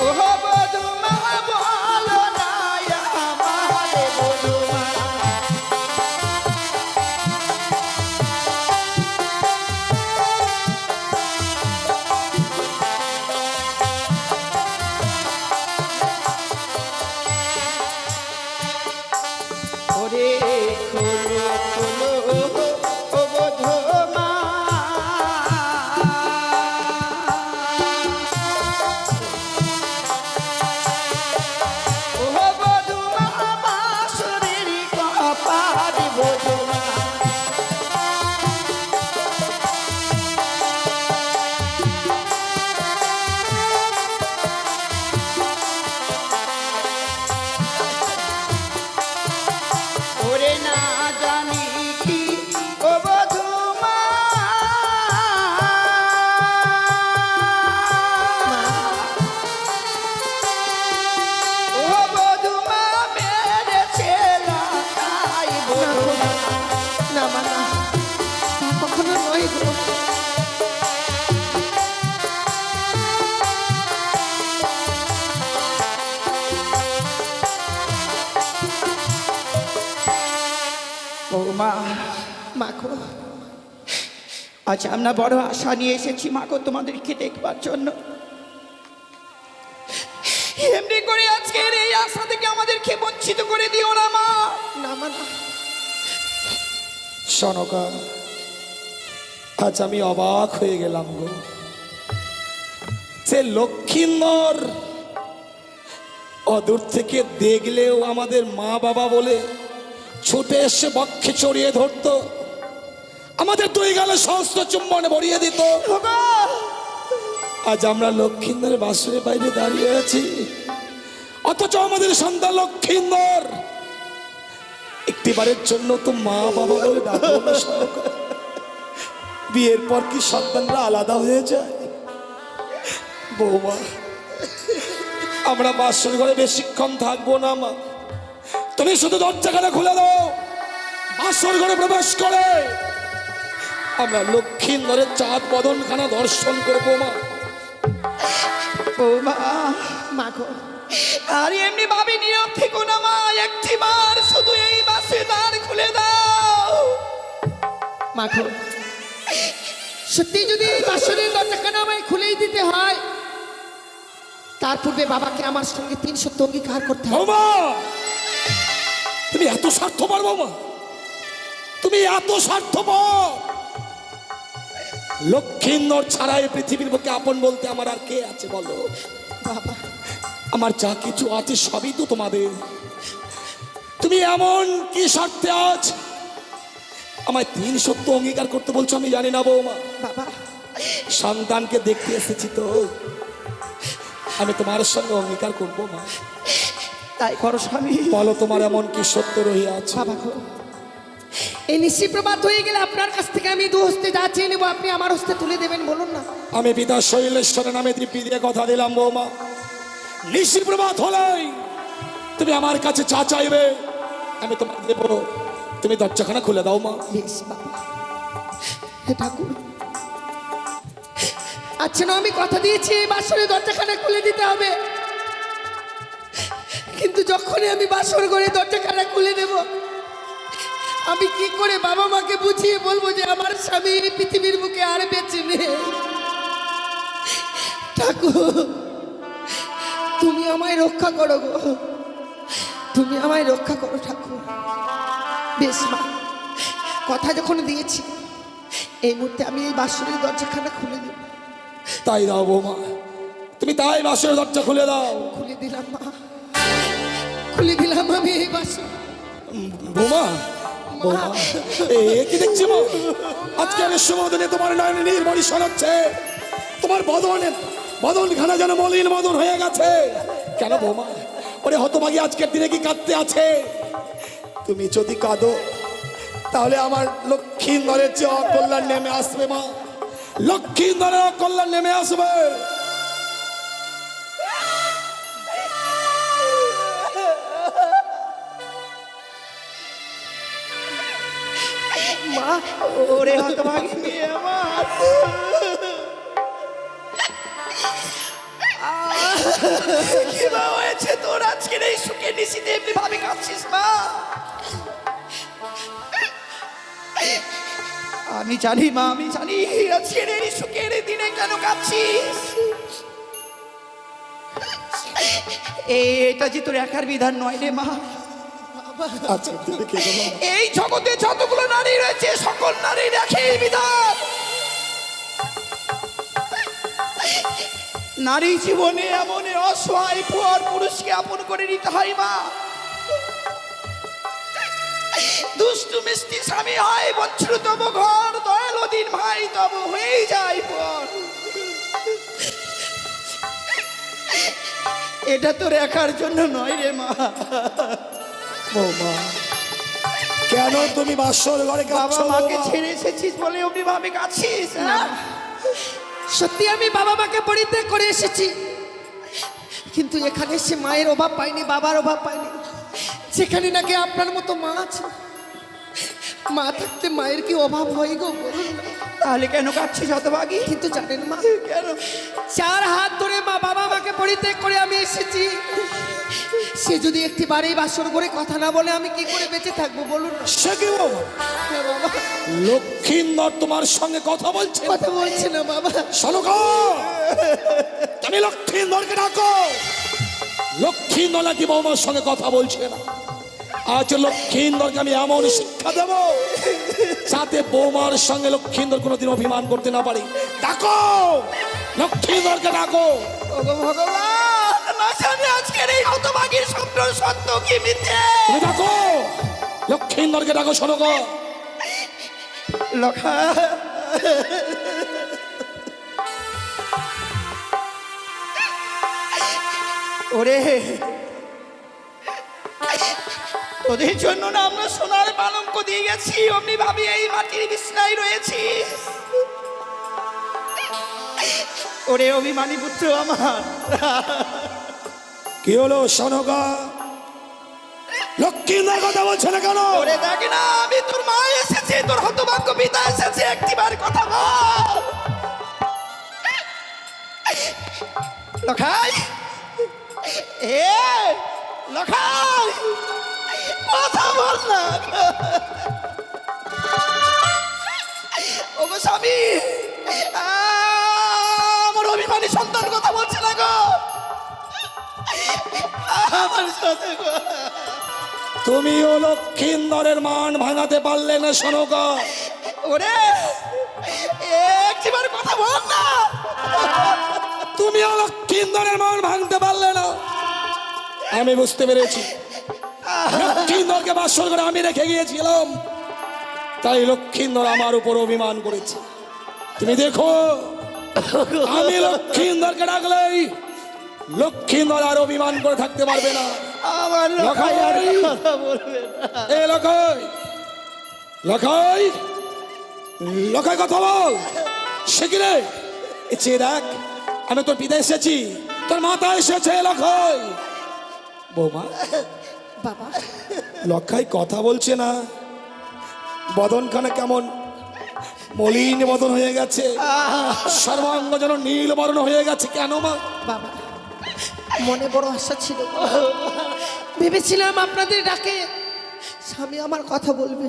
ও বধূমা বলো না আমারে বধূমা। ওরে খোলো খোলো ও বধূমা, ও বধূমা বাঁশরীর কপাল বধূমা। ওরে না জানি কি ও বধূমা, ও বধূমা মেরেছে লাগাই বধূমা। না মা না, তা কখনো নয় গো। ও মা, মা গো আজ আমরা বড় আশা নিয়ে এসেছি মাকে তোমাদেরকে দেখবার জন্য। এমনি করে আজকের এই আশা থেকে আমাদেরকে বঞ্চিত করে দিও না মা। না মা না। সনকা, আজ আমি অবাক হয়ে গেলাম গো। যে লক্ষিন্দর অদূর থেকে দেখলেও আমাদের মা বাবা বলে ছুটে এসে বক্ষে চড়িয়ে ধরতো, আমাদের দুই গালে সমস্ত চুম্বনে ভরিয়ে দিত। আজ আমরা লক্ষ্মীন্দরের বাসরের বাইরে দাঁড়িয়ে আছি, অথচ আমাদের সন্তান লক্ষ্মীন্দর একটিবারের জন্য তো মা বাবা বলে ডাকবো না সনকা। বিয়ের পর কি সন্তানরা আলাদা হয়ে যায়? বৌমা, আমরা বাসর ঘরে বেশিক্ষণ থাকবো না মা, তুমি শুধু দরজাখানা খুলে দাও। বাসর ঘরে প্রবেশ করে আমরা লক্ষ্মীন্দরের চাঁদ বদনখানা দর্শন করবো মা। ও মা, মা গো, আর এমনি ভাবে নীরব থেকো না মা, একটিবার শুধু এই বাসে দ্বার খুলে দাও। মা গো, সত্যি যদি এই বাসরের দরজাখানা আমায় খুলেই দিতে হয়, তার পূর্বে বাবাকে আমার সঙ্গে 3 সত্য অঙ্গীকার করতে হবে। বৌমা, তুমি এত স্বার্থপর বৌমা, তুমি এত স্বার্থপর। লক্ষ্মীন্দর ছাড়া এই পৃথিবীর বুকে আপন বলতে আমার আর কে আছে বলো? বাবা, আমার যা কিছু আছে সবই তো তোমাদের। তুমি এমন কি স্বার্থে আজ আমায় 3 সত্য অঙ্গীকার করতে বলছো আমি জানি না বৌমা। বাবা, সন্তানকে দেখতে এসেছি তো, আমি তোমার সঙ্গে অঙ্গীকার করবো মা। তাই করো স্বামী। বলো তোমার এমন কি সত্য রহিয়া আছে? বাবা গো, এই নিশি প্রভাত হয়ে গেলে আপনার কাছ থেকে আমি 2 হস্তে যা চেয়ে নেবো আপনি আমার হস্তে তুলে দেবেন, বলুন না। আমি পিতা শৈলেশ্বরের নামে তৃপ্তি দিয়ে কথা দিলাম বৌমা, নিশির প্রভাত হলেই তুমি আমার কাছে চা চাইবে, আমি তোমার দেবো। তুমি দরজাখানা খুলে দাও মা। বেশ বাবা। হে ঠাকুর, আচ্ছা না, আমি কথা দিয়েছি এই বাসরে দরজাখানা খুলে দিতে হবে, কিন্তু যখনই আমি বাসর ঘরে দরজাখানা খুলে দেব, আমি কি করে বাবা মাকে বুঝিয়ে বলবো যে আমার স্বামী এই পৃথিবীর বুকে আর বেঁচে নেই? ঠাকুর, তুমি আমায় রক্ষা করো গো, তুমি আমায় রক্ষা করো ঠাকুর। বেশ মা, কথা যখন দিয়েছি এই মুহূর্তে আমি এই বাসরের দরজাখানা খুলে দেব। তাই দাও বৌমা, তুমি তাই বাসের দরজা খুলে দাও। খুলে দিলাম মা, খুলে দিলাম আমি এই বাসর। বৌমা, বৌমা, এ কি দেখছি মা? আজকে আমি সুমোদনে তোমার নয়নে নির্মণি শোনাচ্ছে, তোমার বদনখানা যেন মলিন মদন হয়ে গেছে। কেন বৌমা? ওরে হতভাগী আজকের দিনে কি কাঁদতে আছে? তুমি যদি কাঁদো তাহলে আমার লক্ষ্মীন্দরের যে অকল্যাণ নেমে আসবে মা, লক্ষ্মীন্দরের অকল্যাণ নেমে আসবে। মা, ওরে হতভাগী মেয়ে আমার, কি বা হয়েছে তোর আজকের এই সুখে নিশিতে এমনি ভাবে কাঁদছিস মা? আমি জানি মা, আমি জানি আজকের এই সুখের এই দিনে কেন কাঁদছিস। এটা যে তোর একার বিধান নয় রে মা। আচ্ছা তুমি কে বলো? এই জগতে যতগুলো নারী রয়েছে সকল নারীর একই বিধান। নারী জীবনে এমন অসহায় পর পুরুষকে আপন করে নিতে হয় মা। দুষ্টু মিষ্টি স্বামী হয় বঞ্চিত তব ঘর, দয়ালু দিন ভাই তব হয়ে যায় পর। এটা তোর একার জন্য নয় রে মা। বৌমা, কেন তুমি বাসর ঘরে বাবা কাঁদছো? মাকে ছেড়ে এসেছিস বলে অমনি ভাবে কাঁদছিস না? সত্যি আমি বাবা মাকে পরিত্যাগ করে এসেছি, কিন্তু এখানে এসে মায়ের অভাব পাইনি, বাবার অভাব পাইনি। যেখানে নাকি আপনার মতো মা আছে, মা থাকতে মায়ের কি অভাব হয় গো বলুন না? তাহলে কেন কাঁদছিস হতভাগী? কিন্তু জানেন মা, কেন? 4 হাত ধরে মা বাবা মাকে পরিত্যাগ করে আমি এসেছি, সে যদি একটি বারেই বাসর করে কথা না বলে আমি কি করে বেঁচে থাকবো বলুন না? সে কি বৌমা? হ্যাঁ বাবা, লক্ষ্মীন্দর তোমার সঙ্গে কথা বলছে। কথা বলছে না বাবা। শোনকা, তুমি লক্ষ্মীন্দরকে ডাকো। লক্ষ্মীন্দর নাকি বৌমার সঙ্গে কথা বলছে না। আজ লক্ষ্মীন্দরকে আমি এমন শিক্ষা দেব যাতে বৌমার সঙ্গে লক্ষ্মীন্দর কোনোদিন অভিমান করতে না পারে। ডাকো, লক্ষ্মীন্দরকে ডাকো। ওগো ভগবান, না জানি আজকের এই হতভাগীর স্বপ্ন সত্য কি মিথ্যে। তুমি ডাকো, লক্ষ্মীন্দরকে ডাকো। শোনকা, লক্ষা ওরে তোদের জন্য না আমরা সোনার পালঙ্ক দিয়ে গেছি, অমনি ভাবি এই মাটির বিছনায় রয়েছি। ওরে অভিমানী পুত্র আমার, কি হলো সনকা? লক্ষ্মীন্দর কথা বলছে না কেন? ওরে দেখ না, আমি তোর মা এসেছে, তোর হতভাগ্য পিতা এসেছে, একটিবার কথা বল। লখাই, এ লখাই, কথা বল না। ওগো স্বামী, আমার অভিমানী সন্তান কথা বলছে না গো, আমার সাথে গো। তুমিও লক্ষ্মীন্দরের মান ভাঙাতে পারলে না সনকা? ওরে একটিবার কথা বল না। তুমিও লক্ষ্মীন্দরের মান ভাঙতে পারলে না? আমি বুঝতে পেরেছি, লক্ষ্মীন্দরকে বাসর করে আমি রেখে গিয়েছিলাম, তাই লক্ষ্মীন্দর আমার উপর অভিমান করেছে। তুমি দেখো, আমি লক্ষ্মীন্দরকে ডাকলেই লক্ষ্মীন্দর আর অভিমান করে থাকতে পারবে না। আমার লখাই আর লখাই! কথা বলবে না। এ লখাই, লখাই, লখাই কথা বল। সে কি রে? এ চেয়ে দেখ, আমি তোর পিতা এসেছি, তোর মাতা এসেছে। লখাই, বৌমা, বাবা, লখাই কথা বলছে না, বদনখানা কেমন মলিন বদন হয়ে গেছে, সর্বাঙ্গ যেন নীল বর্ণ হয়ে গেছে। কেন মা? বাবা, মনে বড় আশা ছিল, ভেবেছিলাম আপনাদের ডাকে স্বামী আমার কথা বলবে,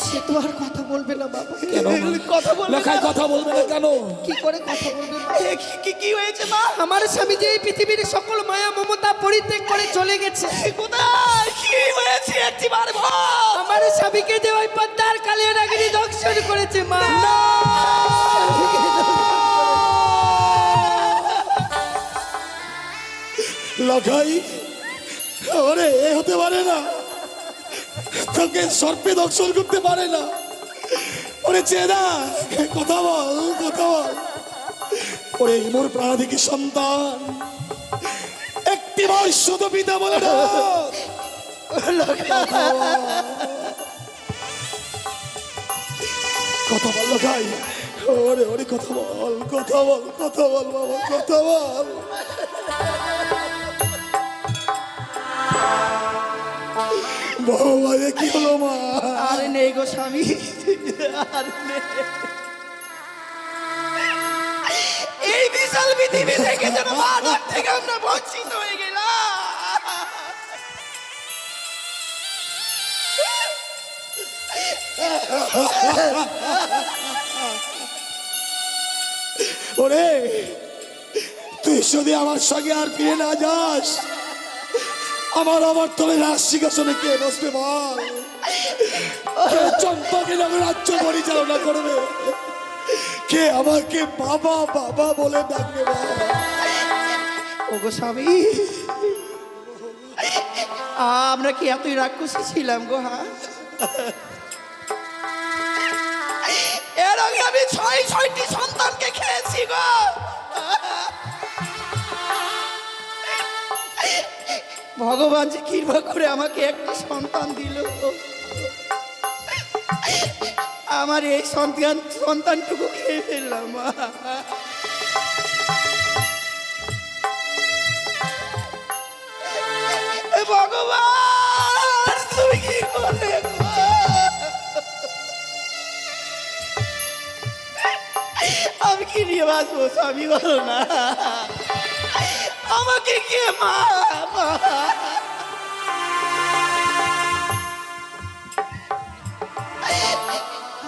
সে তো আর কথা বলবে না বাবা। কেন মা? কথা বলবে লখাই না? কথা বলবে না কেন? কি করে কথা বলবে মা? কি হয়েছে মা? আমার স্বামী যে এই পৃথিবীর সকল মায়া মমতা পরিত্যাগ করে চলে গেছে। কোথায় কি হয়েছে একটিবার বল। আমার স্বামীকে যে ওই পদ্মার কালিয়া নাগিনী দর্শন করেছে মা। লখাই, ওরে এ হতে পারে না, তোকে সর্পে দর্শন করতে পারে না। ওরে চেনা, কথা বল, কথা বল। ওরে মোর প্রাণাধিক সন্তান, একটি শুধু পিতা বলে না। কথা বল লখাই, ওরে ওরে কথা বল, কথা বল, কথা বল বাবা, কথা বল। বাবা, এ কি হলো মা? আরে নেই গো স্বামী, আর নেই। এই বিশাল পৃথিবী থেকে যেন মানব থেকে আমরা বঞ্চিত হয়ে গেলাম। ওরে, তুই যদি আমার সঙ্গে আর ফিরে না যাস, আমার তলে রাজ সিংহাসনে কে বসবে বল? কে চম্পাকে রাজ্য পরিচালনা করবে? কে আমাকে বাবা বাবা বলে ডাকবে বল? ওগো স্বামী, আমরা কি এতই রাক্ষসী ছিলাম গো? হ্যাঁ, এর আগে আমি ছয়টি সন্তানকে খেয়েছি গো। ভগবান যে কৃপা করে আমাকে একটি সন্তান দিল, আমার এই সন্তানটুকু খেয়ে ফেললাম। ভগবান তুমি কি করে? আমি কি নিয়ে বাঁচবো স্বামী, বলো না, আমাকে কে মা?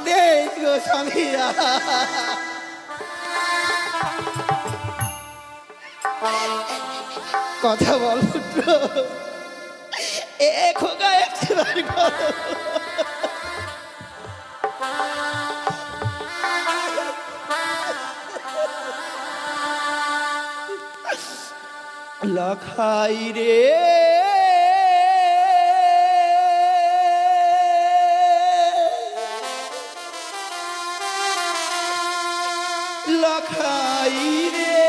দেখ গো স্বামী, কথা বল পুত্র, এ খোকা একবার করো। লখাই রে, লখাই রে,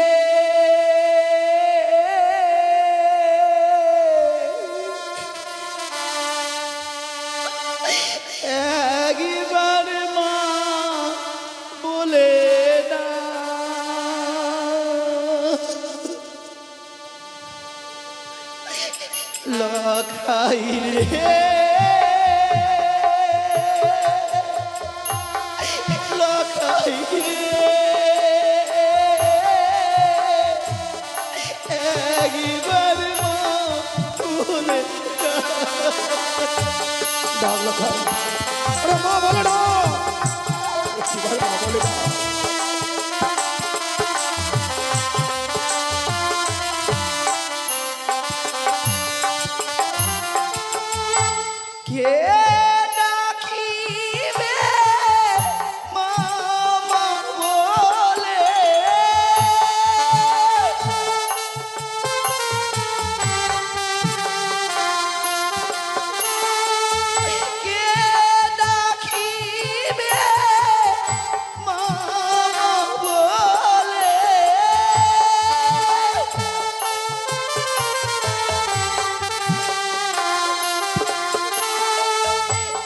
লখাই রে লখাই রে একবার মা বলে ডাক লখাই, আরে মা বলে না, একবার মা বলে না। কে ডাকিবে মামা বলে কে ডাকিবে মামা বলে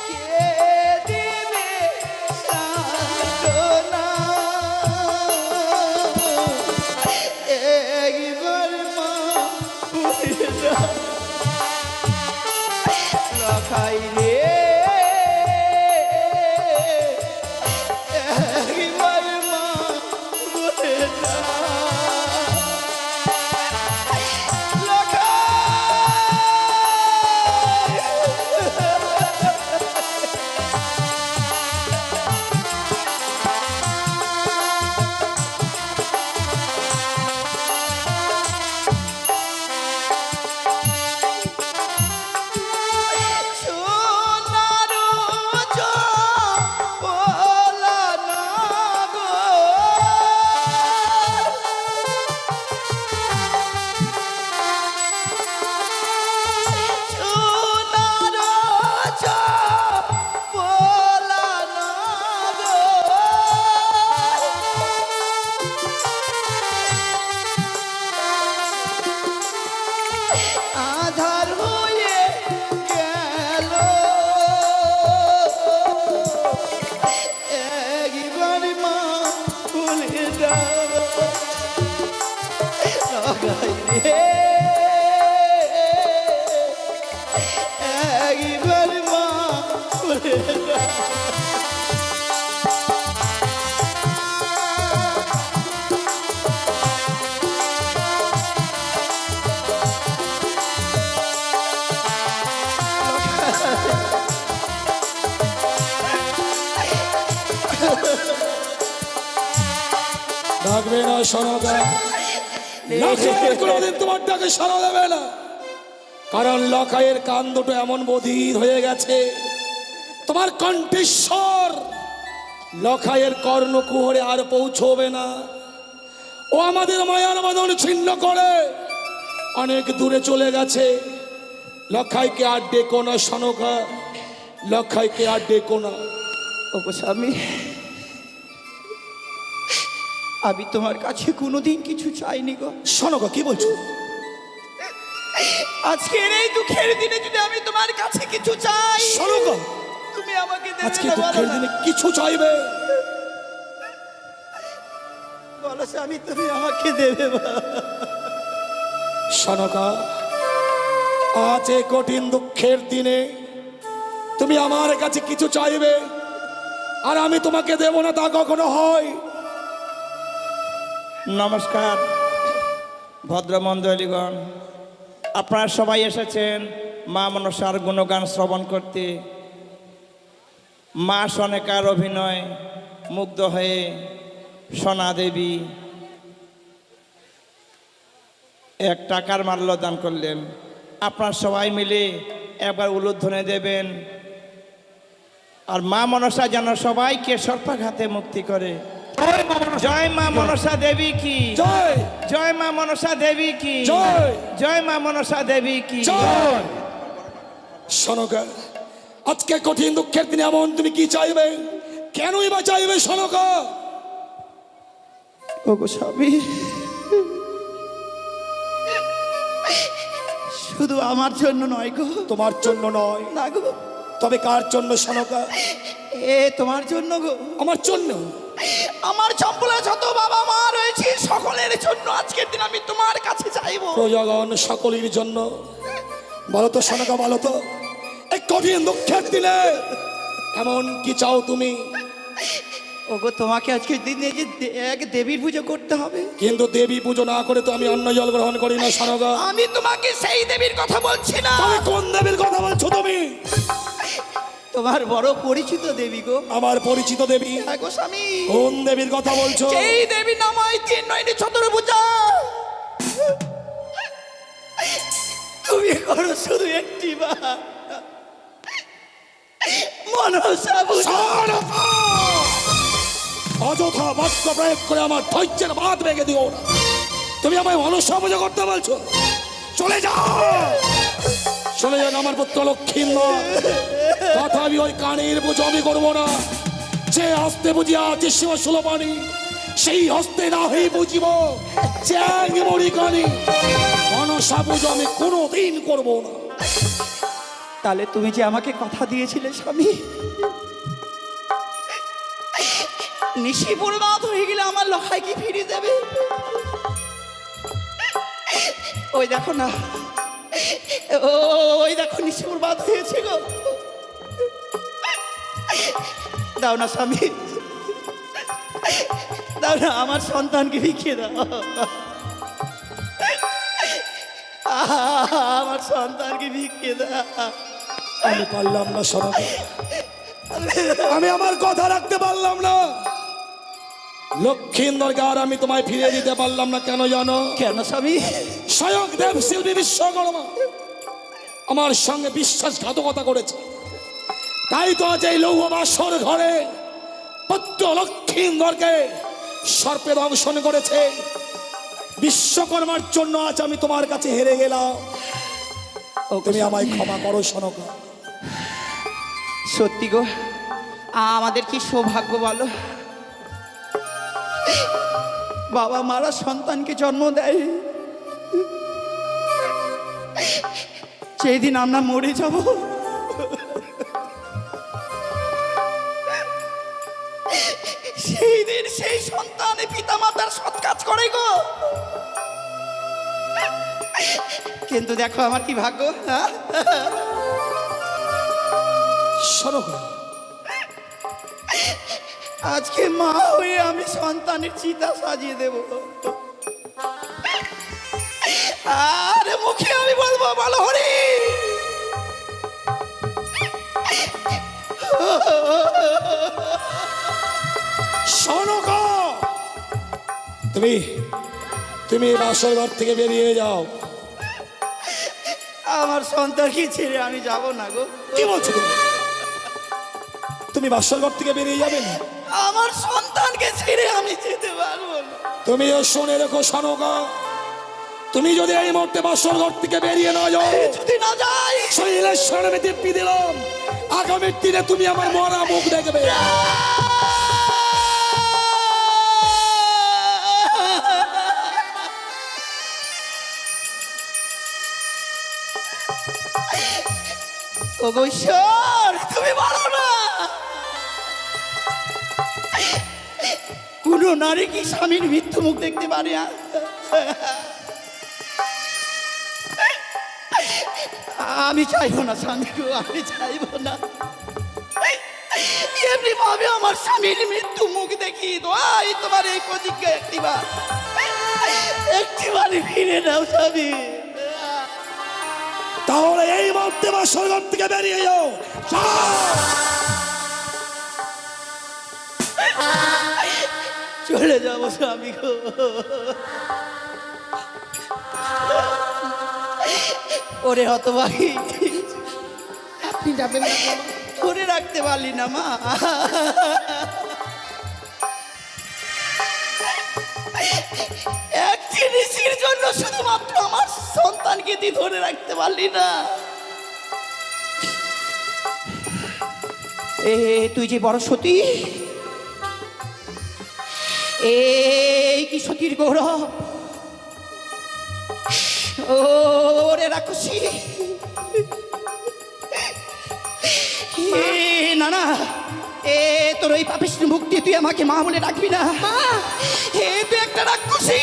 কে দিবে সান্ত্বনা একবার মা বলে দাও লখাই রে একবার মা বলে দাও সোনারু চপলা নগর সোনারু চপলা নগর আধার হয়ে গেল একবার মা বলে দাও লখাই রে একবার মা বলে দাও ডাকবে না সনকা, লখাইয়ের কোনোদিন তোমার ডাকে সাড়া দেবে না, কারণ লখাইয়ের কান দুটো এমন বধির হয়ে গেছে, তোমার কণ্ঠেশ্বর লখাইয়ের কর্ণকুহরে আর পৌঁছবে না। ও আমাদের মায়ার বাঁধন ছিন্ন করে অনেক দূরে চলে গেছে। লখাইকে আর ডেকো না সনকা, লখাইকে আর ডেকো না। ওগো স্বামী, আমি তোমার কাছে কোনোদিন কিছু চাইনি গো। সনকা কি বলছো? আজকের এই দুঃখের দিনে যদি আমি তোমার কাছে কিছু চাই, সনকা তুমি আমাকে দেবে আজকে না বলো দুঃখের না? দিনে কিছু চাইবে? বলো স্বামী, তুমি আমাকে দেবে বা? সনকা, আজ এই কঠিন দুঃখের দিনে তুমি আমার কাছে কিছু চাইবে আর আমি তোমাকে দেব না, তা কখনো হয়? নমস্কার ভদ্রমণ্ডলীগণ, আপনারা সবাই এসেছেন মা মনসার গুণগান শ্রবণ করতে। মা সনেকার অভিনয় মুগ্ধ হয়ে সোনা দেবী এক টাকার মাল্য দান করলেন। আপনারা সবাই মিলে একবার উলুধ্বনি দেবেন, আর মা মনসা যেন সবাইকে সর্পাঘাতে মুক্তি করে। জয় মা মনসা দেবী কি জয়, জয় মা মনসা দেবী কি জয়, জয় মা মনসা দেবী কি জয়। সনকা, আজকে কঠিন দুঃখের দিনে এমন তুমি কি চাইবে? কেনই বা চাইবে সনকা? ওগো স্বামী, শুধু আমার জন্য নয় গো। তোমার জন্য নয়, না গো, তবে কার জন্য সনকা? এ তোমার জন্য গো। আমার জন্য। আমার চম্পলা যত বাবা মা রয়েছে সকলের জন্য আজকের দিন আমি তোমার কাছে চাইবো। প্রজাগণ সকলের জন্য। বলো তো সনকা, বলো তো এই কঠিন দুঃখের দিনে এমন কি চাও তুমি? ওগো তোমাকে আজকে দিনে যে এক দেবীর পুজো করতে হবে। কিন্তু দেবী পুজো না করে তো আমি অন্ন জল গ্রহণ করি না সনকা। আমি তোমাকে সেই দেবীর কথা বলছি না। তুমি কোন দেবীর কথা বলছো তুমি? তোমার বড় পরিচিত দেবী গো। আমার পরিচিত দেবী? হ্যাঁ গো স্বামী। কোন দেবীর কথা বলছো? সেই দেবীর নাম হয় তিন নয়নি চতুর্ভুজা। তুমি করো শুধু একটি বার মনসা পূজা। সনকা! অযথা বাক্য প্রয়োগ করে আমার ধৈর্যের বাঁধ ভেঙে দিও না। তুমি আমায় মনসা পুজো করতে বলছো? চলে যাও, চলে যান আমার পুত্র লক্ষ্মীন্দর। তথাপি ওই কানের পুজো আমি করবো না। যে হস্তে বুঝিয়া আছে শিব সুলপানি, সেই হস্তে না হয়ে বুঝিব চ্যাং মরি কানি। মনসা পুজো আমি কোনোদিন করবো না। তাহলে তুমি যে আমাকে কথা দিয়েছিলে স্বামী, নিশিপুর বাদ হয়ে গেলে আমার লখাই কি ফিরিয়ে দেবে? ওই দেখো না, ওই দেখো নিশিপুর বাদ হয়েছে গো। দাও না স্বামী, দাও না, আমার সন্তানকে ভিখিয়ে দাও। আমার সন্তানকে ভিখিয়ে দাও। আমি পারলাম না সনকা, আমি আমার কথা রাখতে পারলাম না। লক্ষ্মীন্দরকে আর আমি তোমায় ফিরিয়ে দিতে পারলাম না। কেন জানো? কেন স্বামী? স্বয়ং দেবশিল্পী বিশ্বকর্মা আমার সঙ্গে বিশ্বাসঘাতকতা করেছে। তাই তো আজ এই লৌহ বাসর ঘরে পুত্র লক্ষ্মীন্দরকে সর্পে দংশন করেছে। বিশ্বকর্মার জন্য আজ আমি তোমার কাছে হেরে গেলাম। তুমি আমায় ক্ষমা করো সনকা। সত্যি গো, আমাদের কি সৌভাগ্য বলো। বাবা মারা সন্তানকে জন্ম দেয়, সেই দিন আমরা মরে যাব। সেই দিন সেই সন্তানে পিতা মাতার সৎ কাজ করে গো। কিন্তু দেখো আমার কি ভাগ্য। হ্যাঁ, সনকা, আজকে মা হয়ে আমি সন্তানের চিতা সাজিয়ে দেব। আরে মুখে আমি বলবো বলো হরি। সনকা, তুমি তুমি বাসর ঘর থেকে বেরিয়ে যাও। আমার সন্তানকে ছেড়ে আমি যাব না গো। কি বলছো তুমি? তুমি বাসর ঘর থেকে বেরিয়ে যাবে না? আমার সন্তানকে ছেড়ে আমি যেতে পারবো না। তুমিও শুনে রেখো সনকা, তুমি যদি এই মুহূর্তে বাসর ঘর থেকে বেরিয়ে না যাও, যদি না যাই, শরীরের সামনে দিব্যি দিলাম, আগামী দিনে তুমি আমার মরা মুখ দেখবে। ওগো ঈশ্বর, তুমি বলো না, কোন নারী কি স্বামীর মৃত্যু মুখ দেখতে পারে? আমি চাইবো না স্বামী গো, আমি চাইবো না। এমনি ভাবে আমার স্বামীর মৃত্যু মুখ দেখি দোয়াই তোমার এই প্রতিজ্ঞা একটিবার ফিরে নাও স্বামী। তাহলে এই মুহূর্তে বাসর ঘর থেকে বেরিয়ে যাও। চলে যাবো স্বামী গো। ওরে হতভাগী, আপনি যাবেন না গো? ধরে রাখতে পারলি না মা। এক জিনিসের জন্য শুধুমাত্র আমার সন্তানকে তুই ধরে রাখতে পারলি না। তুই যে বড় সতী, এই কি সতীর গৌরব। ওরে রাক্ষসী, না না, তোর ওই পাপিষ্ঠ মুক্তি তুই আমাকে মা বলে ডাকবি না। তুই একটা রাক্ষসী,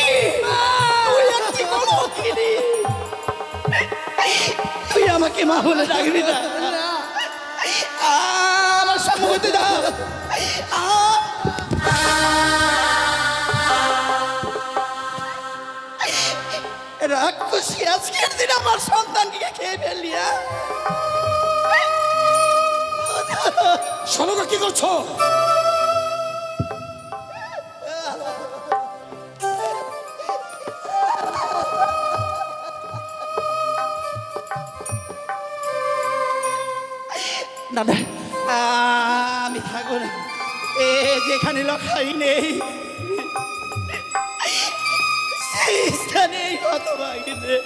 তুই একটি কলঙ্কিনী। তুই মা বলে ডাকবি না। আমার সম্মতি দাও। রাক্ষসী আজকের দিন আমার সন্তানকে খেয়ে ফেললি। সনকা কি করছো? দাদা আমি থাকবো না, এ যেখানে লখাই নেই সেই স্থানেই হতভাগী রে।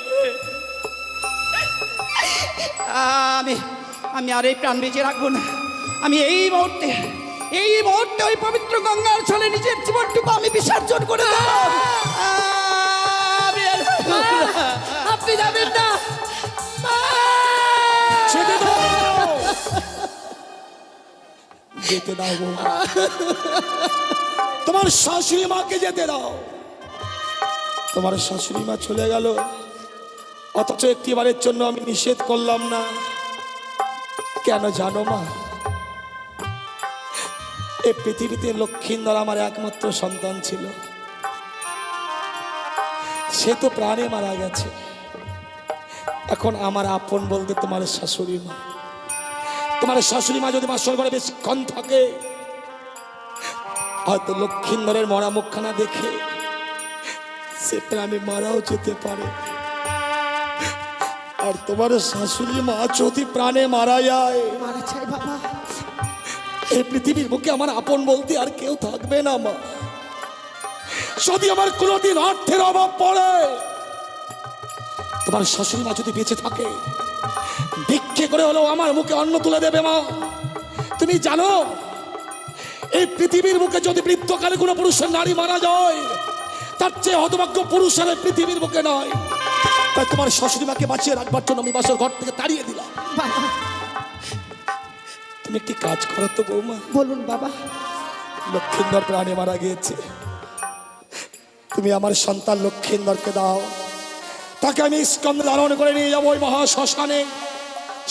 আমি আর এই প্রাণ বেঁচে রাখবো না। আমি এই মুহূর্তে ওই পবিত্র গঙ্গার ছলে নিজের জীবনটুকু আমি বিসর্জন করে দেব। আপনি যাবেন না। যেতে দাও, যেতে দাও বৌমা। তোমার শাশুড়ি মাকে যেতে দাও। তোমার শাশুড়ি মা চলে গেল, অথচ একটিবারের জন্য আমি নিষেধ করলাম না। কেন জানো মা? এই পৃথিবীতে লক্ষ্মীন্দর আমার একমাত্র সন্তান ছিল, সে তো প্রাণে মারা গেছে। এখন আমার আপন বলতে তোমার শাশুড়ি মা। তোমার শাশুড়ি মা যদি বাসর ঘরে বেশিক্ষণ থাকে, হয়তো লক্ষ্মীন্দরের মরা মুখখানা দেখে সে প্রাণে মারাও যেতে পারে। আর তোমার শাশুড়ি মা যদি প্রাণে মারা যায়, মারা চাই বাবা। এই পৃথিবীর বুকে আমার আপন বলতে আর কেউ থাকবে না মা। যদি আমার কোনোদিন অর্থের অভাব পড়ে, তোমার শাশুড়ি মা যদি বেঁচে থাকে, ভিক্ষে করে হলেও আমার মুখে অন্ন তুলে দেবে মা। তুমি জানো এই পৃথিবীর বুকে যদি বৃদ্ধকালে কোনো পুরুষের নারী মারা যায়, তার চেয়ে হতভাগ্য পুরুষের পৃথিবীর বুকে নয়। তাই তোমার শাশুড়ি মাকে বাঁচিয়ে রাখবার জন্য আমি বাসর ঘর থেকে তাড়িয়ে দিলাম। তুমি একটি কাজ করো তো বৌমা। বলুন বাবা। লক্ষ্মীন্দর প্রাণে মারা গিয়েছে, তুমি আমার সন্তান লক্ষ্মীন্দরকে দাও। তাকে আমি স্কন্ধে ধারণ করে নিয়ে যাবো ওই মহা শ্মশানে।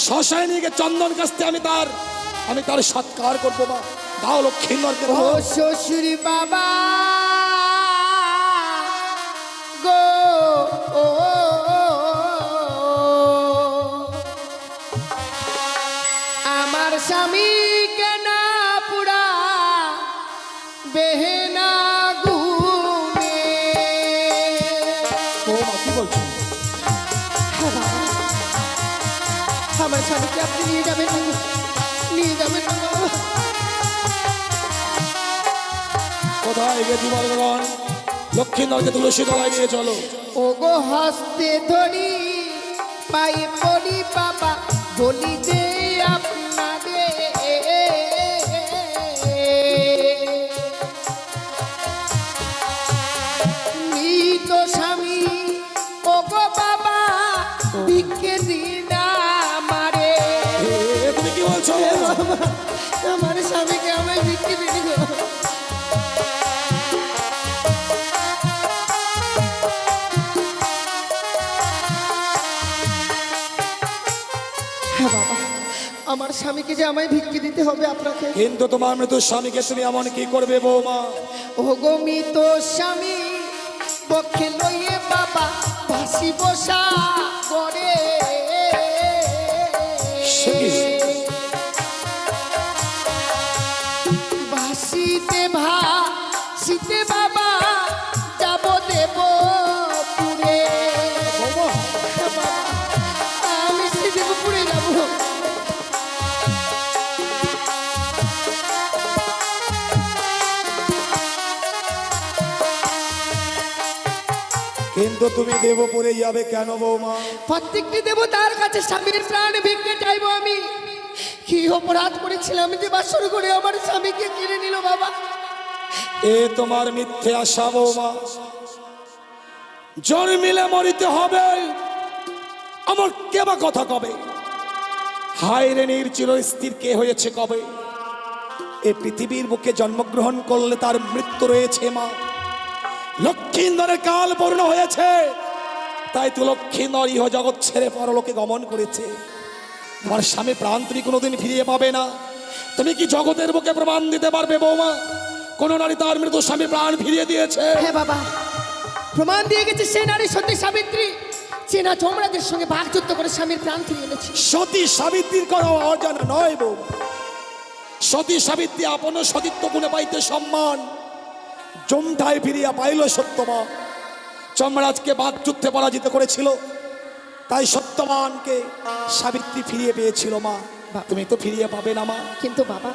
শ্মশানে নিয়ে গিয়ে চন্দন কাস্তে আমি তার সৎকার করবো মা। দাও লক্ষ্মীন্দরকে ও দাও। শ্বশুরি বাবা গো, ও আমার স্বামী কেনা পুরা বেহেনা গুনে। বৌমা কি বলছো? আমার স্বামীকে আপনি নিয়ে যাবেন না, নিয়ে যাবেন না বাবা। কোথায় গেছি বলগণ? লক্ষ্মীন্দরকে তুলসী তলায় নিয়ে চলো। ওগো হস্তে ধরি পায়ে পড়ি বাবা, বলি দে আপনাদের মৃত স্বামী। ওগো বাবা ভিক্ষে দিন আমারে। তুমি কি বলছো? আমার স্বামীকে আমায় ভিক্ষে দিন গো। হ্যাঁ বাবা, আমার স্বামীকে যে আমায় ভিক্ষে দিতে হবে আপনাকে। কিন্তু তোমার মৃত স্বামীকে তুমি এমন কি করবে বৌমা? ওগো মৃত স্বামী পক্ষে লইয়ে বাবা ভাসি বসা করে। ভাসিতে বাবা যাব দেব পুরে। আমি সে দেব পুরে যাব। কিন্তু তুমি দেবপুরে যাবে কেন বৌমা? প্রত্যেকটি দেবতার কাছে স্বামীর প্রাণ ভিক্ষে চাইবো আমি। কি অপরাধ করেছিলাম যে বাসর করে আমার স্বামীকে কিনে নিল বাবা। এ তোমার মিথ্যে আশা বৌমা। জন্মিলে মরিতে হবে, আমার কেবা কথা কবে? হায় রে নির্চির স্থির কে হয়েছে কবে? এ পৃথিবীর বুকে জন্মগ্রহণ করলে তার মৃত্যু রয়েছে মা। লক্ষ্মীন্দরের কাল পূর্ণ হয়েছে, তাই তো লক্ষ্মীন্দর ইহ জগৎ ছেড়ে পরলোকে গমন করেছে। তোমার স্বামী প্রাণ তুমি কোনোদিন ফিরিয়ে পাবে না। তুমি কি জগতের বুকে প্রমাণ দিতে পারবে বৌমা কোন নারী তার মৃত স্বামী প্রাণ ফিরিয়ে দিয়েছে? হ্যাঁ বাবা, প্রমাণ দিয়ে গেছে সে নারী সতী সাবিত্রী, চেনা চমড়াদের সঙ্গে বাঘযুদ্ধ করে স্বামীর প্রাণ ফিরিয়ে এনেছে। সতী সাবিত্রীর কোনো অজানা নয় বৌমা। সতী সাবিত্রী আপন সতীত্ব গুণে পাইতে সম্মান জমটায় ফিরিয়া পাইল সত্যমা। চমরাজকে বাঘযুদ্ধে পরাজিত করেছিল, তাই সত্যবানকে সাবিত্রী ফিরিয়ে পেয়েছিল মা। তুমি তো ফিরিয়ে পাবে না মা। কিন্তু বাবা,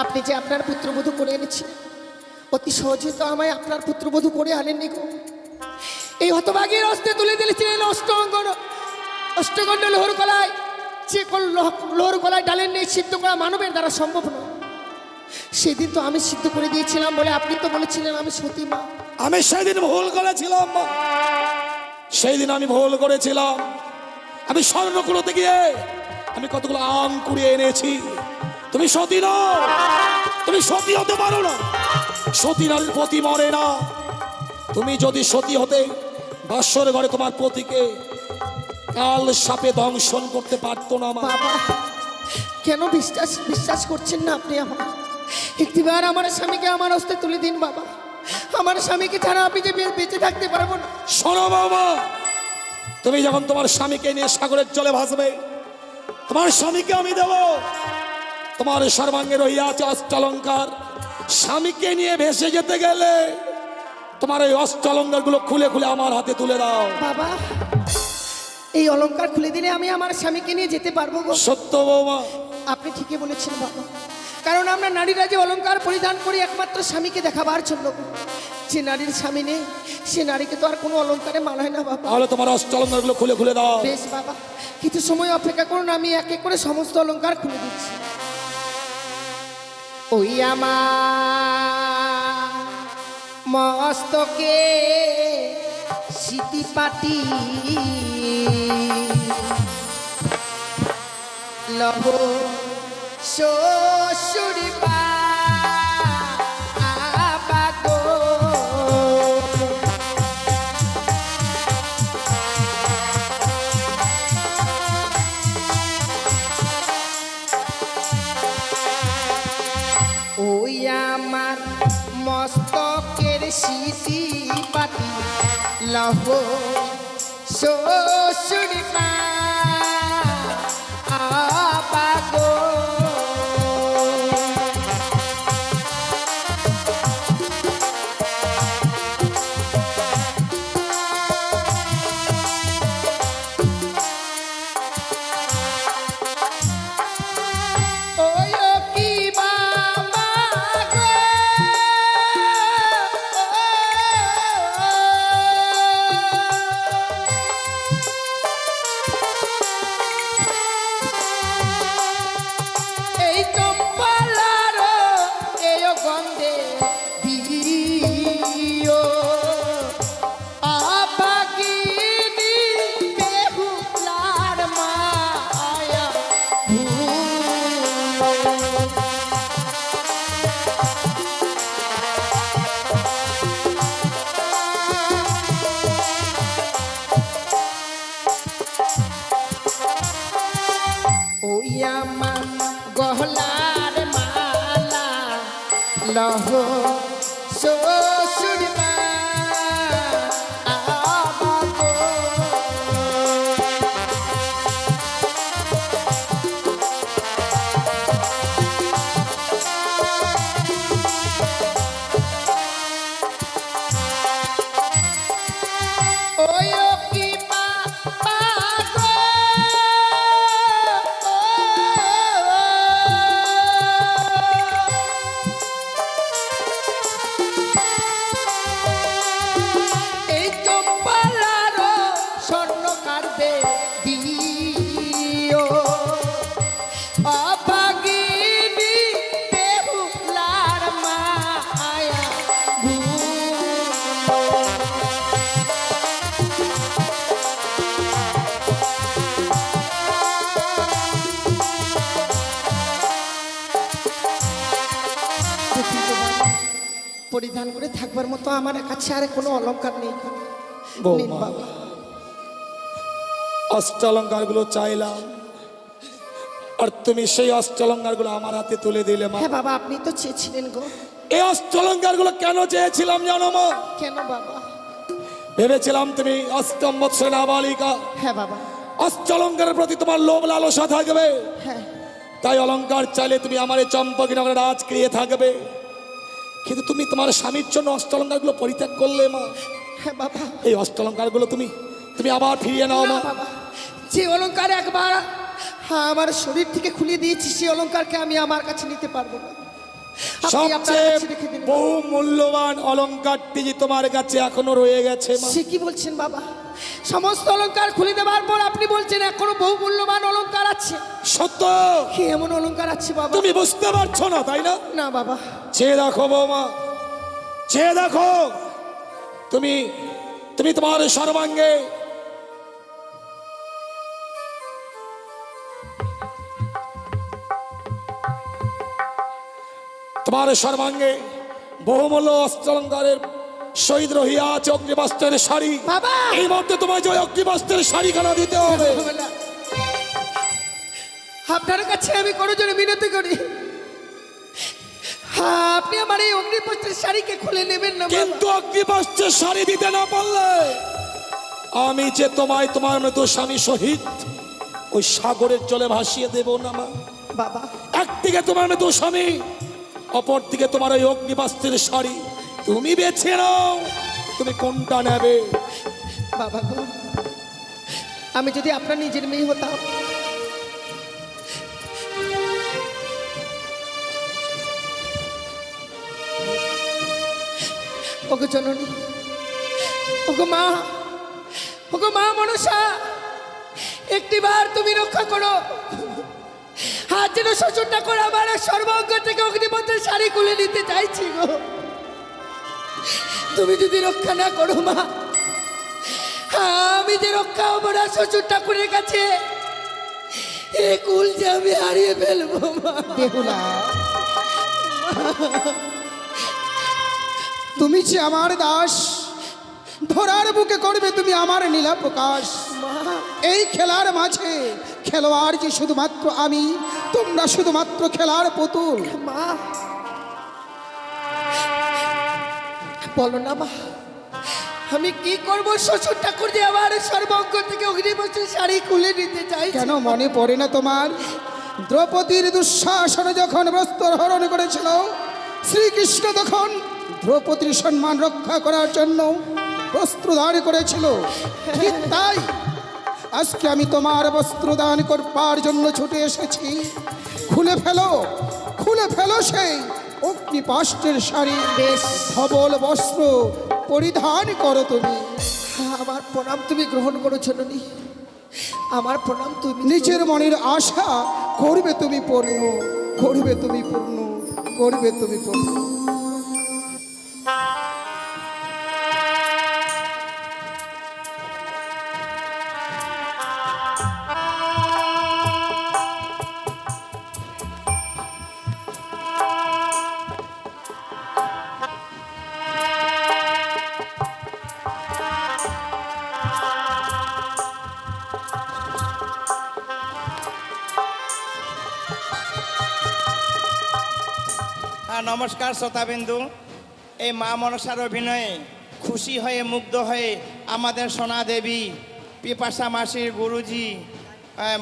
আপনি যে আপনার পুত্রবধূ করে এনেছেন, অতি সহজে তো আমায় আপনার পুত্রবধূ করে আনেননি গো। এই হতভাগীর হস্তে তুলে দিয়েছিলেন অষ্টগণ্ড লোহর গলায়, যে লোহর গলায় ডালের নেই সিদ্ধ করা মানবের দ্বারা সম্ভব নয়। সেদিন তো আমি সিদ্ধ করে দিয়েছিলাম বলে আপনি তো বলেছিলেন আমি সতী মা। আমি সেদিন ভুল করেছিলাম মা, সেই দিন আমি ভুল করেছিলাম। আমি স্বর্ণকুলতে গিয়ে আমি কতগুলো আম কুড়িয়ে এনেছি। তুমি সতী নও, তুমি সতী হতে পারো না। সতী নারীর পতি মরে না। তুমি যদি সতী হতে বাসর ঘরে তোমার পতিকে কাল সাপে দংশন করতে পারতো না মা। বাবা, কেন বিশ্বাস করছেন না আপনি আমার? একটিবার আমার স্বামীকে আমার হস্তে তুলে দিন বাবা। আমার স্বামীকে ছাড়া আমি যে বেঁচে থাকতে পারবো না। শোনো বাবা, তুমি যখন তোমার স্বামীকে নিয়ে সাগরের জলে ভাসবে, তোমার স্বামীকে আমি দেব। তোমার সর্বাঙ্গে রহিয়াছে অষ্টালঙ্কার। স্বামীকে নিয়ে ভেসে যেতে গেলে তোমার এই অষ্টালঙ্কার গুলো খুলে খুলে আমার হাতে তুলে দাও। বাবা, এই অলংকার খুলে দিলে আমি আমার স্বামীকে নিয়ে যেতে পারবো গো। সত্য বৌমা, আপনি ঠিকই বলেছেন বাবা, কারণ আমরা নারীরা যে অলংকার পরিধান করি একমাত্র স্বামীকে দেখাবার জন্য। যে নারীর স্বামী নেই সে নারীকে তো আর কোনো অলংকারে মানায় না বাবা। তাহলে তোমার অষ্টালঙ্কার গুলো খুলে খুলে দাও। বেশ বাবা, কিছু সময় অপেক্ষা করুন, আমি এক এক করে সমস্ত অলংকার খুলে দিচ্ছি। ওই আমার মস্তকে সিটি পাটি লহ শ্বশুর বাগো। ওই আমার মস্তকের সিটি পাটি লহ শ্বশুর বাগো। ওই আমার গহলার মালা লহ শ্বশুর বাগো। ওই কি বাগো। এই চম্পালার স্বর্ণ কাটবে দিও অভাগিনী বেহুলার মায়া পরিধান করে থাকবার মতো আমার কাছে আর কোনো অলংকার নেই। নিন বৌমা, বাবা। অষ্টালঙ্কার গুলো চাইলাম, আর তুমি সেই অষ্টলঙ্কারগুলো আমার হাতে তুলে দিলে মা। হ্যাঁ বাবা, আপনি তো চেয়েছিলেন গো। এই অষ্টলঙ্কারগুলো কেন চেয়েছিলাম জানো মা? কেন বাবা? ভেবেছিলাম তুমি অষ্টম বৎসরের নাবালিকা, হ্যাঁ বাবা। অষ্টলঙ্কারের প্রতি তোমার লোভ লালসা থাকবে, হ্যাঁ তাই অলঙ্কার চাইলে তুমি আমার এই চম্পকনগরে রাজ ক্রিয়ে থাকবে। কিন্তু তুমি তোমার স্বামীর জন্য অষ্টলঙ্কারগুলো পরিত্যাগ করলে মা। হ্যাঁ বাবা। এই অষ্টলঙ্কারগুলো তুমি তুমি আবার ফিরিয়ে নাও মা। না বাবা, যে অলংকার একবার আমার শরীর থেকে খুলে দিয়েছি, সেই অলংকারকে আমি আমার কাছে নিতে পারবো না। আপনি আপনার সবচেয়ে কাছে রেখে দিন। বহু মূল্যবান অলঙ্কারটি যে তোমার কাছে এখনো রয়ে গেছে মা। সে কি বলছেন বাবা? সমস্ত অলংকার খুলে দেওয়ার পর আপনি বলছেন এখনো বহু মূল্যবান অলংকার আছে? সত্য। কি এমন অলংকার আছে বাবা? তুমি বুঝতে পারছো না তাই না? না বাবা। চেয়ে দেখো বৌমা, চেয়ে দেখো। তুমি তুমি তোমার সর্বাঙ্গে তোমার সর্বাঙ্গে বহুমূল্য অষ্টলঙ্কারের শহীদ রহিয়া আছে অগ্নিবস্ত্রের শাড়ি। বাবা! এই মধ্যে তোমায় যে অগ্নিবস্ত্রের শাড়িখানা দিতে হবে। হবে না। আপনার কাছে আমি কোনো জন্য মিনতি করি, আপনি আমার এই অগ্নিপত্রের শাড়িকে খুলে নেবেন না বাবা। কিন্তু অগ্নিবস্ত্রের শাড়ি দিতে না পারলে আমি যে তোমায় তোমার মতো স্বামী সহিত ওই সাগরের জলে ভাসিয়ে দেব না মা। বাবা, একদিকে তোমার মতো স্বামী, অপর দিকে তোমার ওই অগ্নিবস্ত্রের শাড়ি। তুমি বেছে নাও তুমি কোনটা নেবে। বাবা গো, আমি যদি আপনার নিজের মেয়ে হতাম, ওগো জননী, ওগো মা, ওগো মা মনসা, একটিবার তুমি রক্ষা করো। হাত যেন শ্বশুরটা করে আমার সর্বাঙ্গ থেকে অগ্নিপত্রের শাড়ি খুলে নিতে চাইছি গো। তুমি যদি রক্ষা না করো মা, আমি যে রক্ষা হবো না শ্বশুর ঠাকুরের কাছে, এ কুল যে আমি হারিয়ে ফেলবো মা। বেহুলা, তুমি যে আমার দাস, ধরার বুকে করবে তুমি আমার নীলা প্রকাশ। এই খেলার মাঝে খেলোয়াড় যে শুধুমাত্র আমি, তোমরা শুধুমাত্র খেলার পুতুল। মা বলো না মা, আমি কি করবো? শ্বশুর ঠাকুর যে আমার সর্বাঙ্গ থেকে অগ্নিপত্রের শাড়ি খুলে নিতে চাই। কেন মনে পড়ে না তোমার দ্রৌপদীর দুঃশাসনে যখন বস্ত্র হরণ করেছিল, শ্রীকৃষ্ণ তখন দ্রৌপদীর সম্মান রক্ষা করার জন্য বস্ত্রদান করেছিল? ঠিক তাই আজকে আমি তোমার বস্ত্রদান করবার জন্য ছুটে এসেছি। খুলে ফেলো, খুলে ফেলো সেই অগ্নিপাষ্টের শাড়ি, বেশ ধবল বস্ত্র পরিধান করো তুমি। আমার প্রণাম তুমি গ্রহণ করো জননী, আমার প্রণাম তুমি। নিজের মনের আশা করবে তুমি পূর্ণ, করবে তুমি পূর্ণ, করবে তুমি পূর্ণ। নমস্কার শ্রোতাবিন্দু। এই মা মনসার অভিনয়ে খুশি হয়ে মুগ্ধ হয়ে আমাদের সোনা দেবী পিপাসা মাসির গুরুজি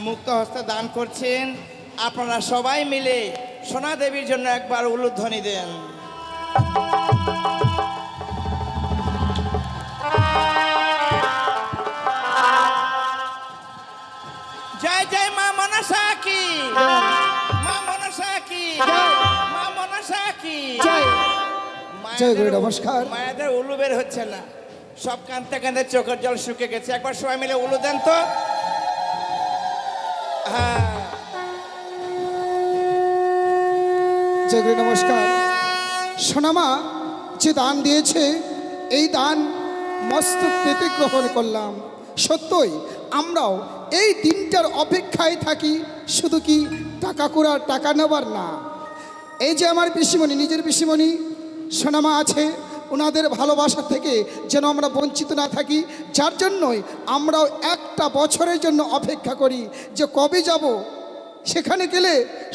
মুক্ত হস্তে দান করছেন। আপনারা সবাই মিলে সোনা দেবীর জন্য একবার উলুধ্বনি দেন। জয় জয় মা মনসা কি, মা মনসা কি, মা মনসা কি। জয় গুরু, নমস্কার। মায়েদের উলু বের হচ্ছে না, সব কাঁদতে কাঁদতে চোখের জল শুকে গেছে। একবার সবাই মিলে উলু দেন তো। হ্যাঁ, জয় গুরু, নমস্কার। সোনামা যে দান দিয়েছে, এই দান মস্তক পেতে গ্রহণ করলাম। সত্যই আমরাও এই দিনটার অপেক্ষায় থাকি, শুধু কি টাকা করার, টাকা নেবার না। এই যে আমার পিসিমণি, নিজের পিসিমণি সোনামা আছে, ওনাদের ভালোবাসা থেকে যেন আমরা বঞ্চিত না থাকি। যার জন্যই আমরাও একটা বছরের জন্য অপেক্ষা করি যে কবে যাব, সেখানে গেলে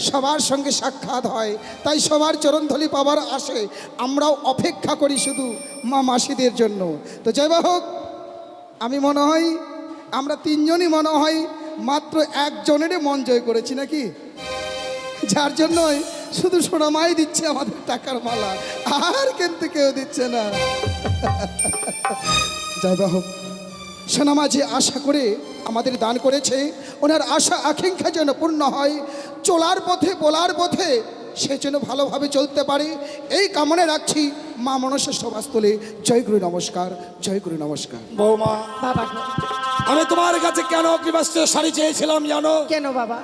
সবার সঙ্গে সাক্ষাৎ হয়, তাই সবার চরণধলি পাবার আসে আমরাও অপেক্ষা করি শুধু মা মাসিদের জন্য। তো যাই বা হোক, আমি মনে হয় আমরা তিনজনই মনে হয় মাত্র একজনেরই মন জয় করেছি নাকি, যার জন্যই শুধু সোনামাই দিচ্ছে আমাদের টাকার মালা, আর কিন্তু কেউ দিচ্ছে না। যাই বা হোক, সোনামা যে আশা করে আমাদের দান করেছে, ওনার আশা আকাঙ্ক্ষা যেন পূর্ণ হয়, চলার পথে বলার পথে সে যেন ভালোভাবে চলতে পারে, এই কামনা রাখছি মা মনসা সভাস্থলে। জয় গুরু নমস্কার, জয় গুরু নমস্কার। বৌমা, বাবা আমি তোমার কাছে কেন অগ্নিবস্ত্রের শাড়ি চেয়েছিলাম জানো? কেন বাবা?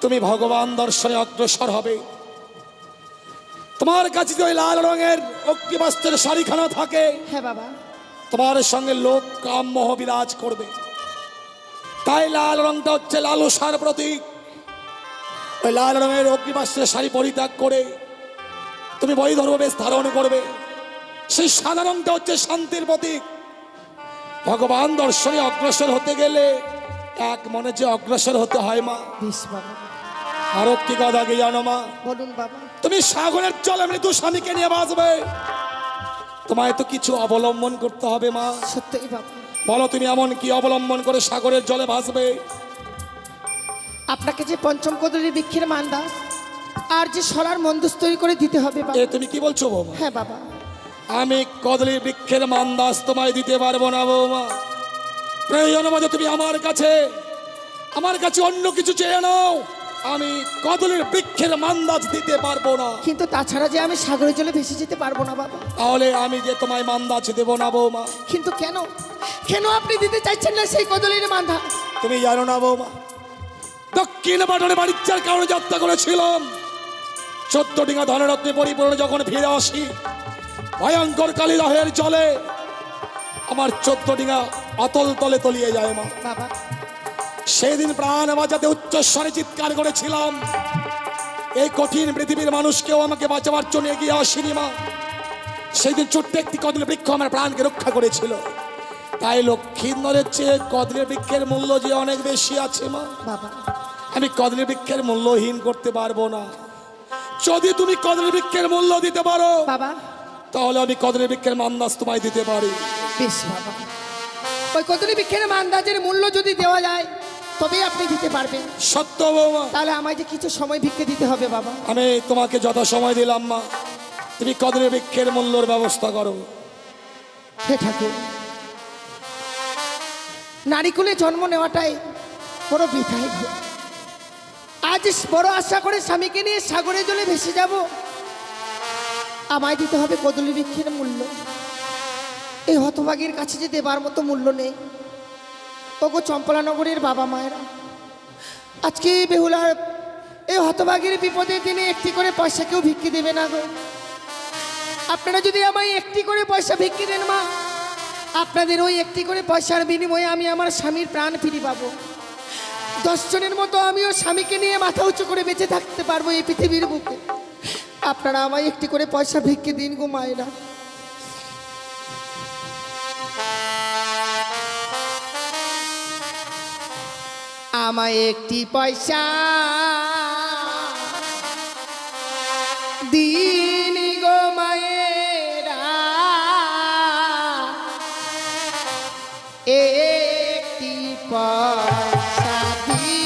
তুমি ভগবান দর্শনে অগ্রসর হবে, তোমার কাছে যদি ওই লাল রঙের অগ্নিবস্ত্রের শাড়িখানা থাকে, হ্যাঁ বাবা। তোমার সঙ্গে লোক কাম মোহ বিরাজ করবে। তাই লাল রংটা হচ্ছে লালসার প্রতীক। ওই লাল রঙের অগ্নিবস্ত্রের শাড়ি পরিত্যাগ করে তুমি বৈধর্ম বেশ ধারণ করবে। সেই সাদা রংটা হচ্ছে শান্তির প্রতীক। ভগবান দর্শনে অগ্রসর হতে গেলে এক মনে যে অগ্রসর হতে হয় মা। বেশ বাবা। আরো কি কথা কি জানো মা? বলুন বাবা। তুমি সাগরের জলে মৃত্যু স্বামীকে নিয়ে বাঁচবে, তোমায় তো কিছু অবলম্বন করতে হবে মা। সত্যই বাবা। বলো তুমি এমন কি অবলম্বন করে সাগরের জলে ভাসবে? আপনাকে যে পঞ্চম কদলী বৃক্ষের মান্দা আর যে সরার মন্দুস তৈরি করে দিতে হবে বাবা। এ তুমি কি বলছো বৌমা? হ্যাঁ বাবা। আমি কদলী বৃক্ষের মান্দাস তোমায় দিতে পারবো না বৌমা। প্রয়োজন মতো তুমি আমার কাছে অন্য কিছু চেয়ে নাও, আমি কদলীর বৃক্ষের মান্দাজ দিতে পারবো না। কিন্তু তাছাড়া যে আমি সাগরের জলে ভেসে যেতে পারবো না বাবা। তাহলে আমি যে তোমায় মান্দাজ দেবো না বৌমা। কিন্তু কেন কেন আপনি দিতে চাইছেন না সেই কদলীর মান্দা? তুমি জানো না বৌমা, দক্ষিণ পাটনে বাণিজ্যের কারণে যাত্রা করেছিলাম, 14 ডিঙা ধনরত্নে পরিপূর্ণ যখন ফিরে আসি, ভয়ঙ্কর কালিদাহের জলে আমার 14 ডিঙা অতল তলে তলিয়ে যায় মা। বাবা সেদিন প্রাণ বাঁচাতে উচ্চস্বরে চিৎকার করেছিলাম, এই কঠিন পৃথিবীর মানুষকেও আমাকে বাঁচাবার জন্য এগিয়ে আসেনি মা। সেদিন ছোট্ট একটি কদলী বৃক্ষ আমার প্রাণকে রক্ষা করেছিল। তাই লক্ষ্মীন্দরের চেয়ে কদলী বৃক্ষের মূল্য যে অনেক বেশি আছে মা। বাবা আমি কদলী বৃক্ষের মূল্যহীন করতে পারবো না। যদি তুমি কদলী বৃক্ষের মূল্য দিতে পারো বাবা তাহলে আমি কদলী বৃক্ষের মান্দাজ তোমায় দিতে পারি। বেশ বাবা, ওই কদলী বৃক্ষের মান্দাজের মূল্য যদি দেওয়া যায় তবেই আপনি দিতে পারবেন। সত্য বৌমা, তাহলে আমায় যে কিছু সময় ভিক্ষে দিতে হবে বাবা। আমি তোমাকে যত সময় দিলাম মা, তুমি কদলী বৃক্ষের মূল্যর ব্যবস্থা করো। হে ঠাকুর, নারীকুলে জন্ম নেওয়াটাই বড় বৃথাই গো। আজ বড় আশা করে স্বামীকে নিয়ে সাগরের জলে ভেসে যাব, আমায় দিতে হবে কদলী বৃক্ষের মূল্য। এই হতভাগীর কাছে যে দেবার মতো মূল্য নেই। ওগো চম্পলানগরের বাবা মায়েরা, আজকে এই বেহুলার এই হতভাগীর বিপদের দিনে একটি করে পয়সা কেউ ভিক্ষে দেবে না গো। আপনারা যদি আমায় একটি করে পয়সা ভিক্ষে দেন মা, আপনাদের ওই একটি করে পয়সার বিনিময়ে আমি আমার স্বামীর প্রাণ ফিরে পাবো। 10 জনের মতো আমিও স্বামীকে নিয়ে মাথা উঁচু করে বেঁচে থাকতে পারবো এই পৃথিবীর বুকে। আপনারা আমায় একটি করে পয়সা ভিক্ষে দিন গো মায়েরা। আমায় একটি পয়সা দিন গো মায়েরা, একটি পয়সা দিন।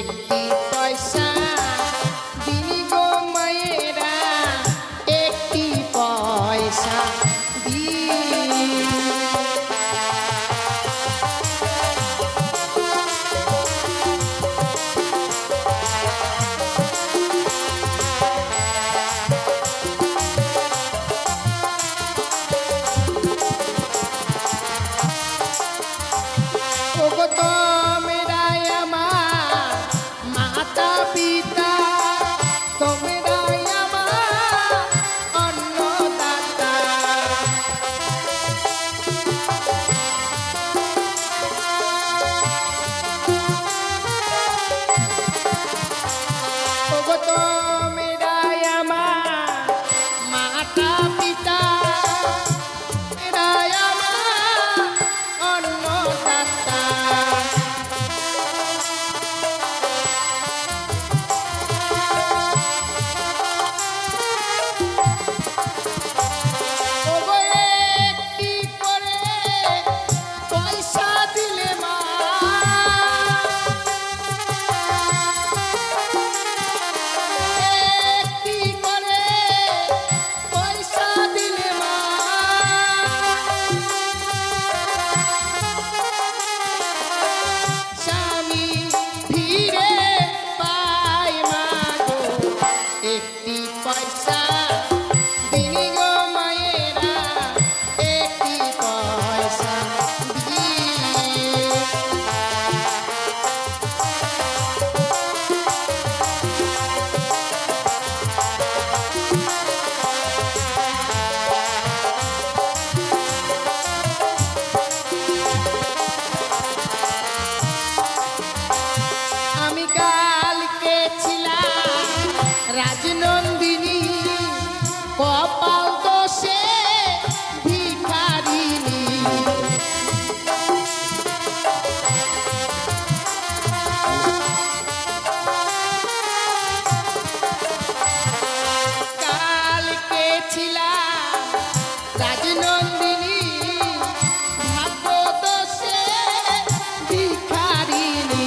একটি পয়সা দিন গো মায়েরা, একটি পয়সা দিন। রাজনন্দিনী কপাল দোষে ভিখারিনী কালকে ছিলাম রাজনন্দিনী ভাগ্য দোষে ভিখারিনী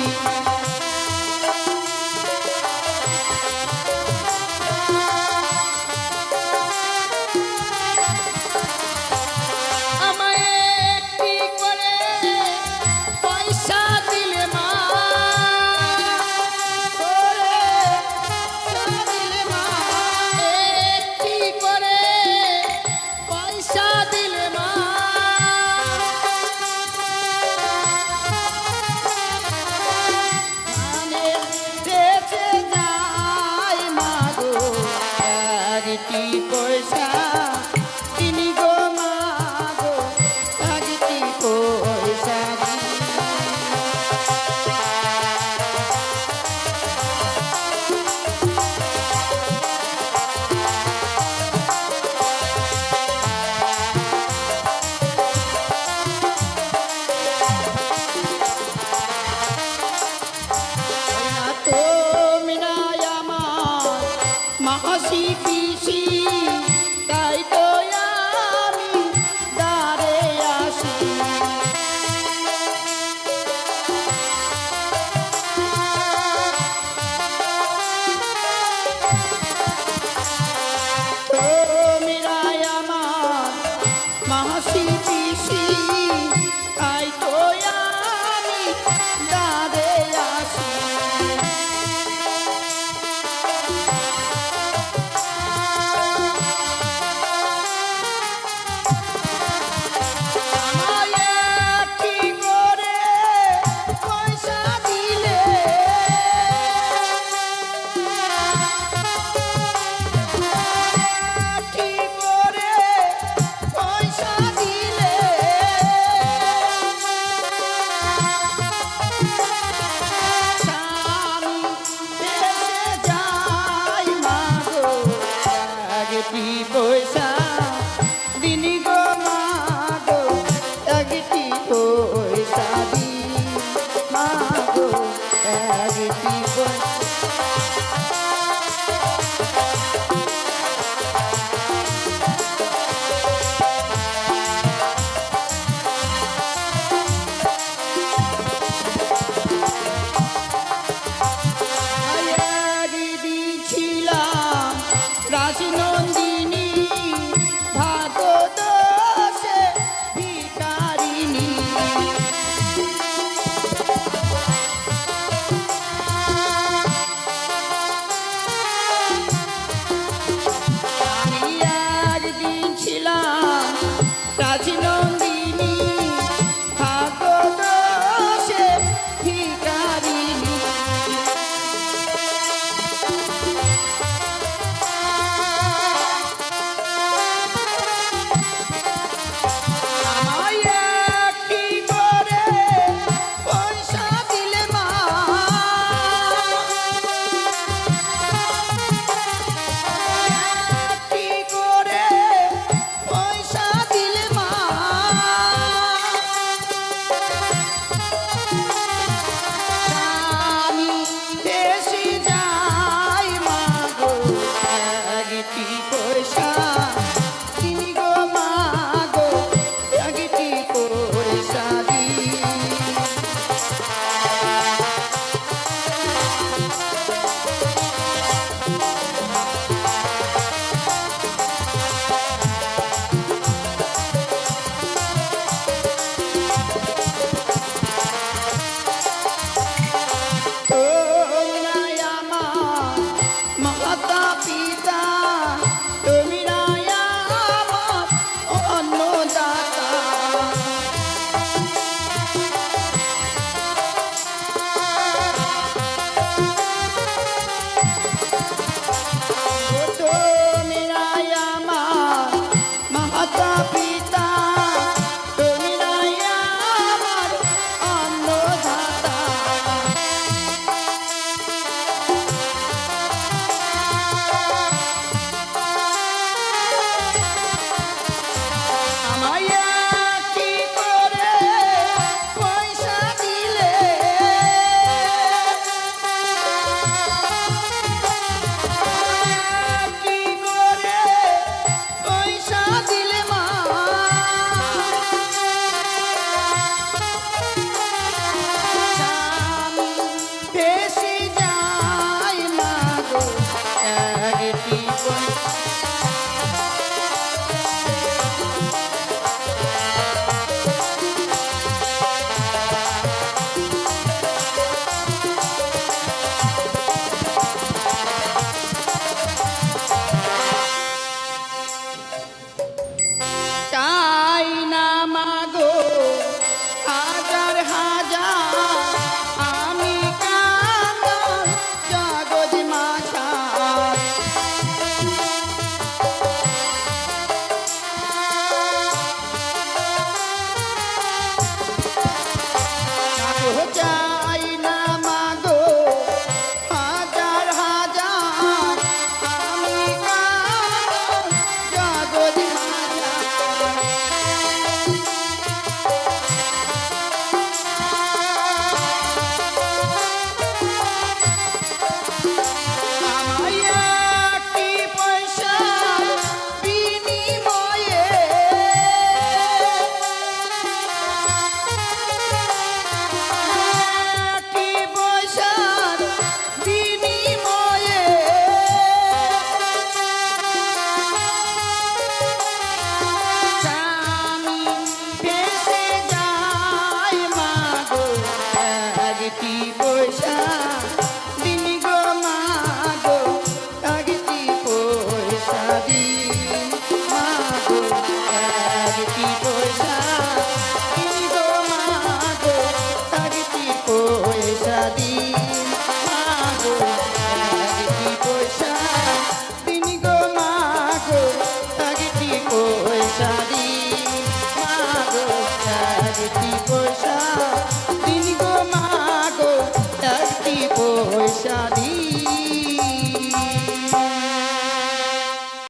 দি